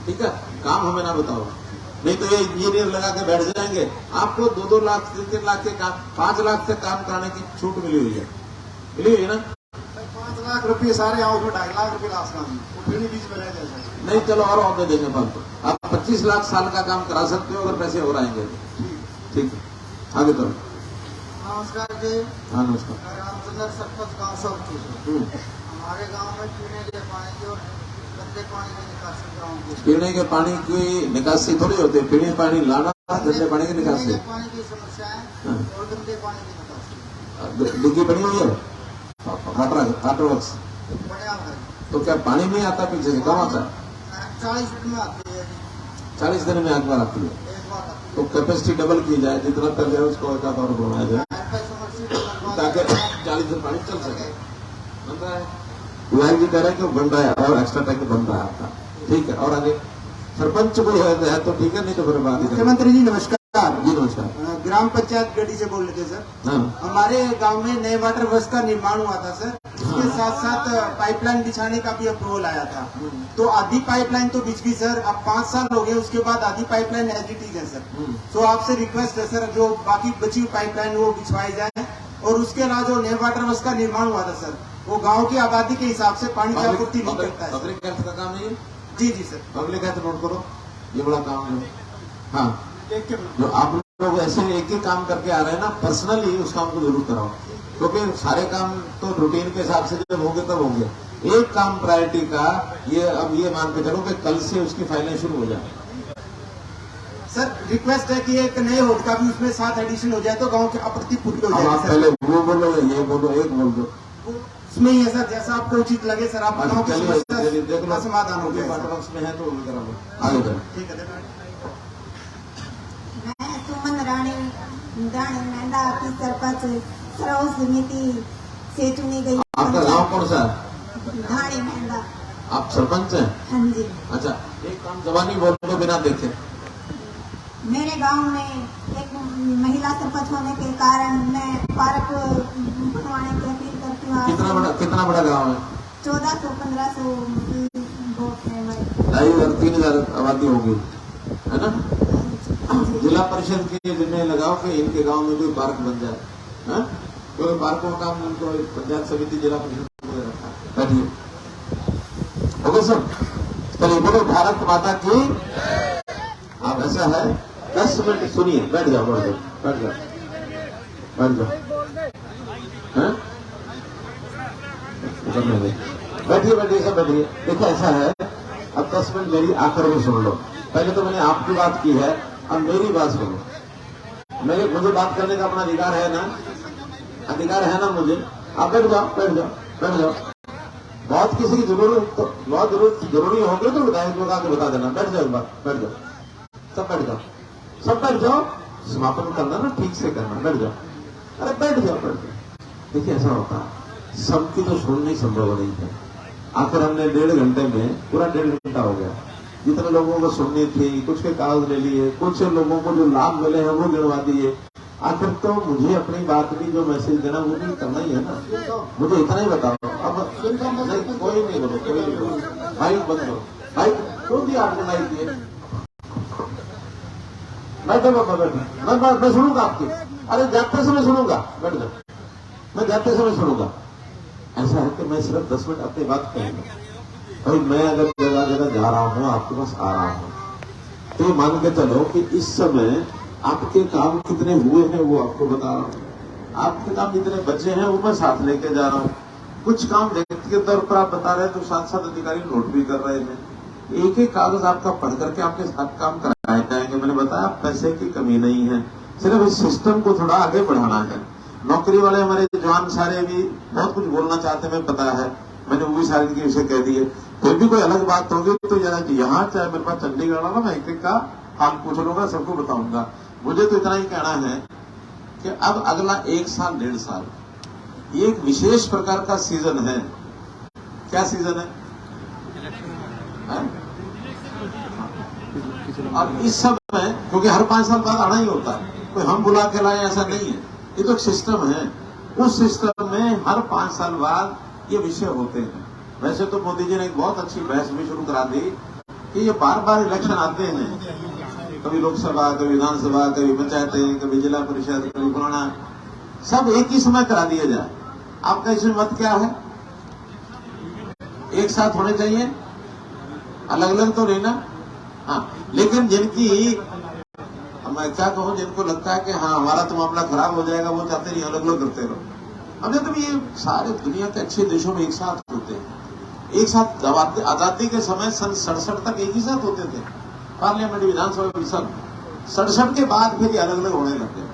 ठीक है, काम हमें ना बताओ, नहीं तो ये इंजीनियर लगा के बैठ जाएंगे। आपको 2-2 लाख 3-3 लाख के काम, 5 लाख से काम कराने की छूट मिली हुई है ना। 5 लाख रुपये सारे आओ, 2.5 लाख रुपये लास्ट काम, वो फिर बीच में रह जाएगा। नहीं चलो और दे देंगे फालतू। आप 25 लाख साल का काम करा सकते हो अगर पैसे और आएंगे। ठीक है, आगे तो। नमस्कार जी। हाँ नमस्कार। रामचंद्र सरपंच गाँव सब। हमारे गाँव में पीने के पानी की और गंदे पानी की निकासी गाँव की। पीने के पानी की निकासी थोड़ी होती है, पीने पानी लाना, गंदे पानी की निकासी। पानी की समस्या है और गंदे पानी की निकासी। डिग्गी बनी हुई है वाटर वर्क्स, बढ़िया है। तो क्या पानी नहीं आता पीछे से, कम आता है? 40 दिन में आती है जी। 40 दिन में एक बार आती है, एक बार आती तो कैपेसिटी डबल की जाए, जितना कर जाए उसको एक आध और बढ़ाया जाए ताकि 40 दिन पानी चल सके। बन रहा है, विधायक जी कह रहे हैं कि बन रहा है और एक्स्ट्रा टैंक बन रहा है आपका। ठीक है, और आगे सरपंच कोई है तो ठीक है, नहीं तो फिर बात। मुख्यमंत्री जी नमस्कार। जी नमस्कार। ग्राम पंचायत गढ़ी से बोल रहे थे सर। हाँ। हमारे गांव में नए वाटर वर्क्स का निर्माण हुआ था सर, इसके साथ साथ पाइपलाइन बिछाने का भी अप्रूवल आया था। तो आधी पाइपलाइन तो बिछ गई सर, अब 5 साल हो गए, उसके बाद आधी पाइपलाइन एज इट इज है सर। तो आपसे रिक्वेस्ट है सर, जो बाकी बची हुई पाइपलाइन वो बिछवाई जाए, और उसके अलावा जो नए वाटर वर्क्स का निर्माण हुआ था सर, वो गाँव की आबादी के हिसाब से पानी की आपूर्ति नहीं करता है। पब्लिक हेल्थ का काम है। जी जी सर, पब्लिक हेल्थ नोट करो, ये बड़ा काम है। हाँ, जो आप लोग ऐसे एक ही काम करके आ रहे हैं ना, पर्सनली उस काम को जरूर कराओ, क्योंकि सारे काम तो रूटीन के हिसाब से जब होंगे तब होंगे। एक काम प्रायोरिटी का, ये अब ये मान के चलो कि कल से उसकी फाइलें शुरू हो जाए। सर रिक्वेस्ट है कि एक नए होड का भी उसमें 7 एडिशन हो जाए तो गांव की आपूर्ति पूरी हो अब आप जाएगी। पहले वो बोलो, ये बोलो, एक बोल दो। इसमें ही है सर, जैसा आपको उचित लगे सर, आप बताओ कि देख लो समाधान हो गया वाटर बॉक्स में है तो आगे बढ़ो। ठीक है। मैं सुमन रानी मेंढा की सरपंच सराउ समिति से चुनी गई। आपका गांव कौन सा? धाणी मेंढा। आप सरपंच हैं? हाँ जी। अच्छा, एक काम जवानी बोलने बिना देखे। मेरे गांव में एक महिला सरपंच होने के कारण मैं पार्क बनवाने की अपील करती हूँ। कितना बड़ा गांव है? 1400-1500 वोट है हमारे। 2,500-3,000 आबादी होगी, है ना? जिला परिषद के जिम्मे लगाओ कि इनके गांव में कोई पार्क बन जाए, है? क्योंकि पार्कों का काम उनको पंचायत समिति जिला परिषद ने रखा। बैठिए, ओके सर, चलिए बोलो भारत माता की। आप ऐसा है 10 मिनट सुनिए, बैठ जाओ, बैठ जाओ, बैठ जाओ, बैठ जाओ, बैठिए बैठिए सब बैठिए। देखो ऐसा है, अब 10 मिनट मेरी आखिर में सुन लो। पहले तो मैंने आपकी बात की है, अब मेरी बात सुनो। मुझे बात करने का अपना अधिकार है ना? अधिकार है ना मुझे? आप बैठ जाओ, बैठ जाओ, बैठ जाओ। बहुत किसी की जरूरत तो बहुत जरूरी होगी तो विधायक लोग आके बता देना। बैठ जाओ, एक बार बैठ जाओ, सब बैठ जाओ, सब बैठ जाओ। समापन करना ना ठीक से करना, बैठ जाओ। अरे बैठ जाओ, बैठ जाओ। देखिए ऐसा होता है, सबकी तो सुननी संभव नहीं है। आखिर हमने 1.5 घंटे में पूरा 1.5 घंटा हो गया। जितने लोगों को सुननी थी, कुछ के कागज ले लिए, कुछ लोगों को जो लाभ मिले हैं वो गिनवा दिए। आखिर तो मुझे अपनी बात भी जो मैसेज देना वो भी करना ही है ना। मुझे इतना ही बताओ। अब नहीं, कोई नहीं बोलो, कोई नहीं बोलो। माइक बंद करो, माइक क्यों दिया आपने माइक दिए? बैठो बाबा, बैठो, मैं सुनूंगा आपकी। अरे जाते समय सुनूंगा, बैठ जाओ, मैं जाते समय सुनूंगा। ऐसा है कि मैं सिर्फ 10 मिनट अपनी बात कहूंगा। भाई मैं अगर जगह जगह जा रहा हूँ, आपके पास आ रहा हूँ, तो मान के चलो कि इस समय आपके काम कितने हुए हैं वो आपको बता रहा हूँ, आपके काम कितने बचे हैं वो मैं साथ लेके जा रहा हूँ। कुछ काम व्यक्तिगत तौर पर आप बता रहे हैं तो साथ साथ अधिकारी नोट भी कर रहे हैं। एक एक कागज आपका पढ़ करके आपके साथ काम कराए जाएंगे। मैंने बताया पैसे की कमी नहीं है, सिर्फ इस सिस्टम को थोड़ा आगे बढ़ाना है। नौकरी वाले हमारे जवान सारे भी बहुत कुछ बोलना चाहते हैं, मैं पता है, मैंने वो भी सारे विषय कह दिए। फिर भी कोई अलग बात होगी तो यहाँ चाहे मेरे पास चंडीगढ़ वाला, मैं एक एक का हाल पूछ लूंगा, सबको बताऊंगा। मुझे तो इतना ही कहना है कि अब अगला 1 साल 1.5 साल ये एक विशेष प्रकार का सीजन है। क्या सीजन है? और इस समय क्योंकि हर 5 साल बाद आना ही होता है, कोई हम बुला के लाए ऐसा नहीं है, ये तो एक सिस्टम है। उस सिस्टम में हर 5 साल बाद ये विषय होते हैं। वैसे तो मोदी जी ने एक बहुत अच्छी बहस भी शुरू करा दी कि ये बार बार इलेक्शन आते हैं, कभी लोकसभा, कभी विधानसभा, कभी पंचायतें, कभी जिला परिषद, कभी पुराना, सब एक ही समय करा दिया जाए। आपका इसमें मत क्या है? एक साथ होने चाहिए, अलग अलग तो नहीं ना। हाँ, लेकिन जिनकी मैं क्या कहूँ, जिनको लगता है कि हाँ हमारा तो मामला खराब हो जाएगा, वो चाहते नहीं अलग अलग करते रहो। अब जब ये सारे दुनिया के अच्छे देशों में एक साथ होते हैं, एक साथ आजादी के समय सन 67 तक एक ही साथ होते थे पार्लियामेंट, विधानसभा, सब 67 के बाद फिर अलग अलग होने लगे।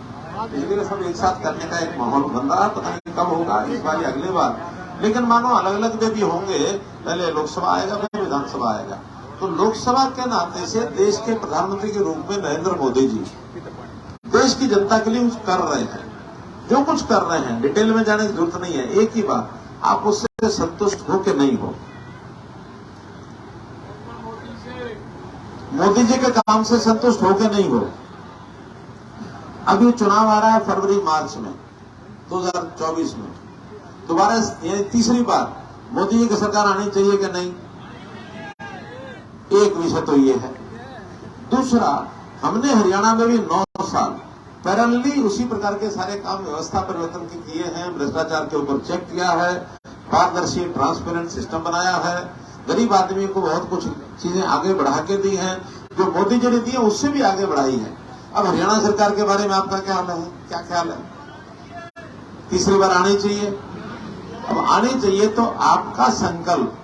लेकिन सब एक साथ करने का एक माहौल बन रहा है, पता नहीं कब होगा, इस बार अगले बार। लेकिन मानो अलग अलग भी होंगे, पहले लोकसभा आएगा फिर विधानसभा आएगा। तो लोकसभा के नाते से देश के प्रधानमंत्री के रूप में नरेंद्र मोदी जी देश की जनता के लिए कुछ कर रहे हैं। जो कुछ कर रहे हैं डिटेल में जाने की जरूरत नहीं है। एक ही बात, आप उससे संतुष्ट हो कि नहीं हो? मोदी जी के काम से संतुष्ट हो के नहीं हो? अभी चुनाव आ रहा है फरवरी मार्च में 2024 में, दोबारा तीसरी बार मोदी जी की सरकार आनी चाहिए कि नहीं? एक विषय तो ये है। दूसरा, हमने हरियाणा में भी 9 साल पैरेलली उसी प्रकार के सारे काम व्यवस्था परिवर्तन के किए हैं, भ्रष्टाचार के ऊपर चेक किया है, पारदर्शी ट्रांसपेरेंट सिस्टम बनाया है, गरीब आदमी को बहुत कुछ चीजें आगे बढ़ा के दी हैं, जो मोदी जी ने दी है उससे भी आगे बढ़ाई है। अब हरियाणा सरकार के बारे में आपका क्या हाल है, क्या ख्याल है? तीसरी बार आनी चाहिए? अब आनी चाहिए तो आपका संकल्प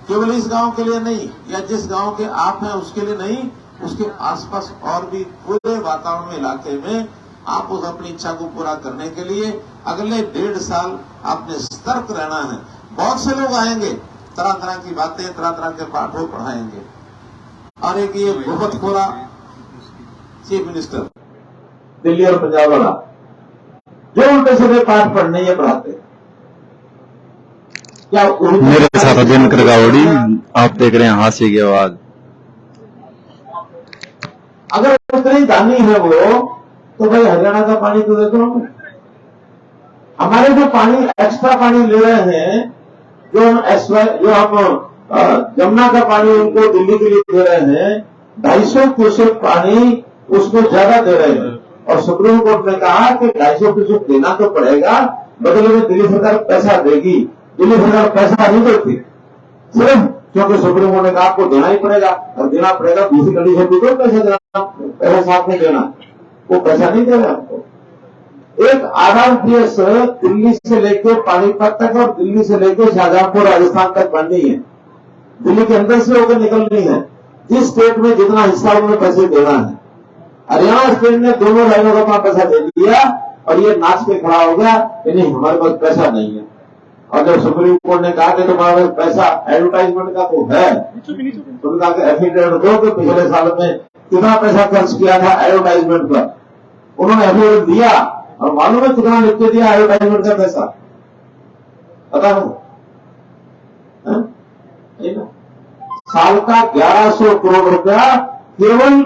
केवल इस गांव के लिए नहीं, या जिस गांव के आप हैं उसके लिए नहीं, उसके आसपास और भी पूरे वातावरण में, इलाके में आप उस अपनी इच्छा को पूरा करने के लिए अगले 1.5 साल आपने सतर्क रहना है। बहुत से लोग आएंगे, तरह तरह की बातें, तरह तरह के पाठ वो पढ़ाएंगे। और एक ये बहुत खोरा चीफ मिनिस्टर दिल्ली और पंजाब वाला, जो उल्टे सीधे पाठ पढ़ने ये पढ़ाते, क्या मेरे साथ दिनकर गावड़ी, आप देख रहे हैं हास्य की आवाज। अगर उतनी दानी है वो, तो भाई हरियाणा का पानी तो देखो, हमारे जो पानी एक्स्ट्रा पानी ले रहे हैं, जो हम जमुना का पानी उनको दिल्ली के लिए दे रहे हैं, 250 क्यूसेक पानी उसको ज्यादा दे रहे हैं। और सुप्रीम कोर्ट ने कहा कि 250 क्यूसेक देना तो पड़ेगा, बदले में दिल्ली सरकार पैसा देगी। दिल्ली सरकार पैसा नहीं देती, सिर्फ क्योंकि सुप्रीम कोर्ट ने कहा आपको देना ही पड़ेगा, और देना पड़ेगा दूसरी कंडीशन भी, तो पैसा देना, पैसा साथ में देना, वो पैसा नहीं दे रहा आपको। एक RRTS दिल्ली से लेकर पानीपत तक और दिल्ली से लेकर शाहजहांपुर राजस्थान तक बननी है, दिल्ली के अंदर से होकर निकलनी है। जिस स्टेट में जितना हिस्सा उन्हें पैसे देना है, हरियाणा स्टेट ने दोनों लाइनों का अपना पैसा दे दिया और ये नाच के खड़ा हो गया कि नहीं हमारे पास पैसा नहीं है। और जब सुप्रीम कोर्ट ने कहा कि तुम्हारे पास पैसा एडवर्टाइजमेंट का तो है, तो कहा कि एफिडेविट दो कि पिछले साल में कितना पैसा खर्च किया था एडवर्टाइजमेंट पर। उन्होंने एफिडेविट दिया और मालूम है कितना लिख के दिया एडवर्टाइजमेंट का पैसा, पता है? साल का 1100 करोड़ रुपया केवल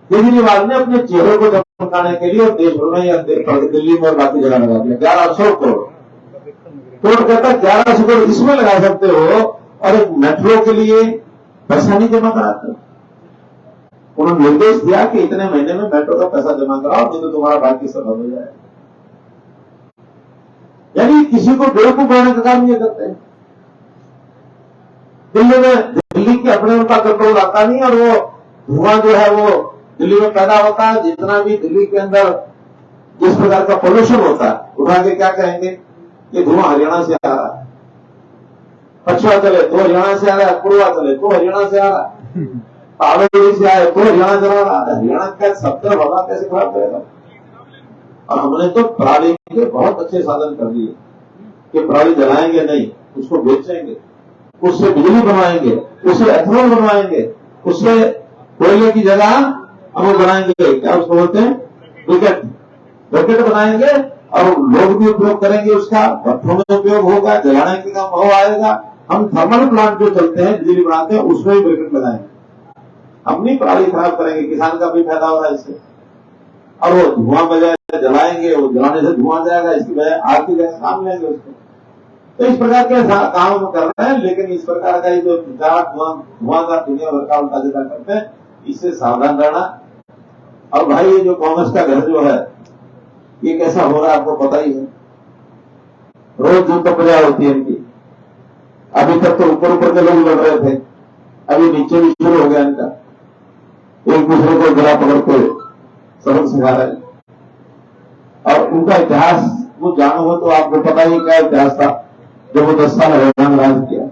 केजरीवाल ने अपने चेहरे को चमकाने के लिए देश भर में, दिल्ली में और बाकी जगह लगा दिया 1100 करोड़। कोर्ट कहता है 1100 करोड़ इसमें लगा सकते हो और एक मेट्रो के लिए पैसा नहीं जमा कराते। उन्होंने निर्देश दिया कि इतने महीने में मेट्रो का पैसा जमा कराओ, नहीं तो तुम्हारा बाकी सब हो जाएगा। यानी किसी को बेवकूफ बनाने का काम ये करते हैं। दिल्ली के अपने उनका कंट्रोल आता नहीं, और वो धुआं जो है वो दिल्ली में पैदा होता है। जितना भी दिल्ली के अंदर जिस प्रकार का पोल्यूशन होता है, उठा के क्या कहेंगे, ये धुआं हरियाणा से आ रहा है, पश्चिमा चले तो हरियाणा से आ रहा है, पूर्वा चले तो हरियाणा से आ रहा है, पहाड़ी से आए तो हरियाणा चला रहा है। हरियाणा का सबसे बड़ा कैसे खराब करेगा? और हमने तो पराली के बहुत अच्छे साधन कर दिए कि पराली जलाएंगे नहीं, उसको बेचेंगे, उससे बिजली बनवाएंगे, उससे एथेनॉल बनवाएंगे, उससे कोयले की जगह हम बनाएंगे, क्या उसको बोलते हैं, ब्रिकेट बनाएंगे, और लोग भी उपयोग करेंगे उसका, भट्ठों में उपयोग होगा, जलाने के काम हो आएगा। हम थर्मल प्लांट जो चलते हैं, बिजली बनाते हैं, उसमें भी ब्रिकेट लगाएंगे। अपनी पराली खराब करेंगे, किसान का भी फायदा हो रहा है इससे। और वो धुआं बजाय जलाएंगे, वो जलाने से धुआं जाएगा, इसकी बजाय आग की जगह काम लेंगे उसको। तो इस प्रकार के काम हम कर रहे हैं, लेकिन इस प्रकार का जो धुआं का दुनिया भर का उल्टा सीधा करते हैं, इससे सावधान रहना। और भाई ये जो कांग्रेस का घर जो है, ये कैसा हो रहा है आपको पता ही है। रोज जो तपजा होती है इनकी। अभी तक तो ऊपर ऊपर के लोग लड़ रहे थे, अभी नीचे भी शुरू हो गया इनका, एक दूसरे को गला पकड़ के सबक सिखा रहे हैं। और उनका इतिहास वो जानो हो तो आपको पता ही क्या इतिहास था जब वो 10 साल हरियाणा में राज किया।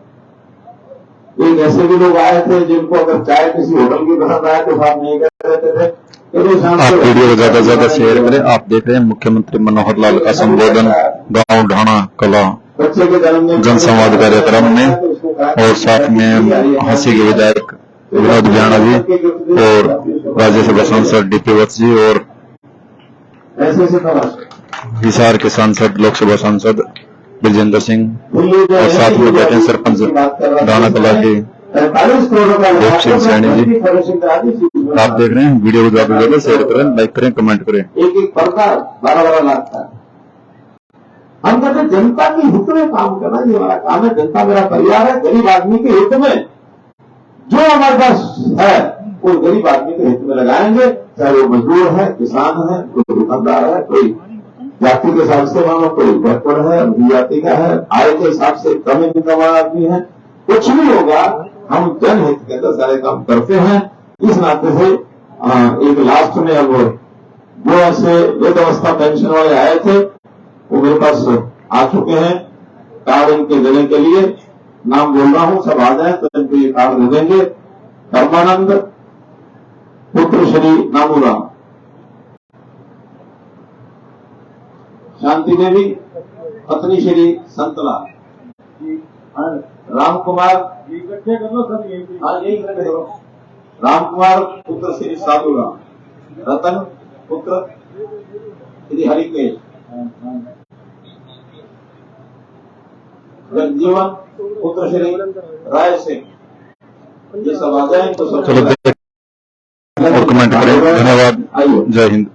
एक ऐसे भी लोग आए थे जिनको अगर चाय किसी होटल की पसंद आए तो साथ नहीं कर रहते थे। आप वीडियो को ज्यादा से ज्यादा शेयर करें। आप देख रहे हैं मुख्यमंत्री मनोहर लाल का संबोधन गांव ढाणा कला जन संवाद कार्यक्रम में, और साथ में हंसी के विधायक विनोद बियाणा जी और राज्यसभा सांसद DP वत्स जी और हिसार के सांसद लोकसभा सांसद ब्रजेंद्र सिंह और साथ में बैठे हैं सरपंच ढाणा कला के रूप सिंह सैनी जी। आप देख रहे हैं, वीडियो को ज्यादा से ज्यादा शेयर करें, लाइक करें, कमेंट करें। एक पर्दा 12-12 लाख का। हम कहते हैं जनता के हित में काम करना, ये हमारा काम है। जनता मेरा परिवार है, गरीब आदमी के हित में जो हमारे पास है वो गरीब आदमी के हित में लगाएंगे, चाहे वो मजदूर है, किसान है, कोई दुकानदार है, कोई जाति के हिसाब से मानो, कोई बैकवर्ड है, जाति का है, आय के हिसाब से कम इनकम वाला आदमी है, कुछ भी होगा, हम जनहित के अंदर सारे काम करते हैं। इस नाते से एक लास्ट में अब वो ऐसे वृद्धावस्था पेंशन वाले आए थे, वो मेरे पास आ चुके हैं कार्ड इनके देने के लिए। नाम बोल रहा हूं, सब आ जाए तो इनको ये कार्ड दे देंगे। धर्मानंद पुत्र श्री नामूराम, शांति देवी पत्नी श्री संतलाल, राम कुमार, इकट्ठे कर लो सर, यही इकट्ठे करो। राम कुमार पुत्र श्री साधुराम, रतन पुत्र श्री हरिकेश, जगजीवन पुत्र श्री राय सिंह, ये सब आ जाए तो सब चलो और कमेंट करें। धन्यवाद। जय हिंद।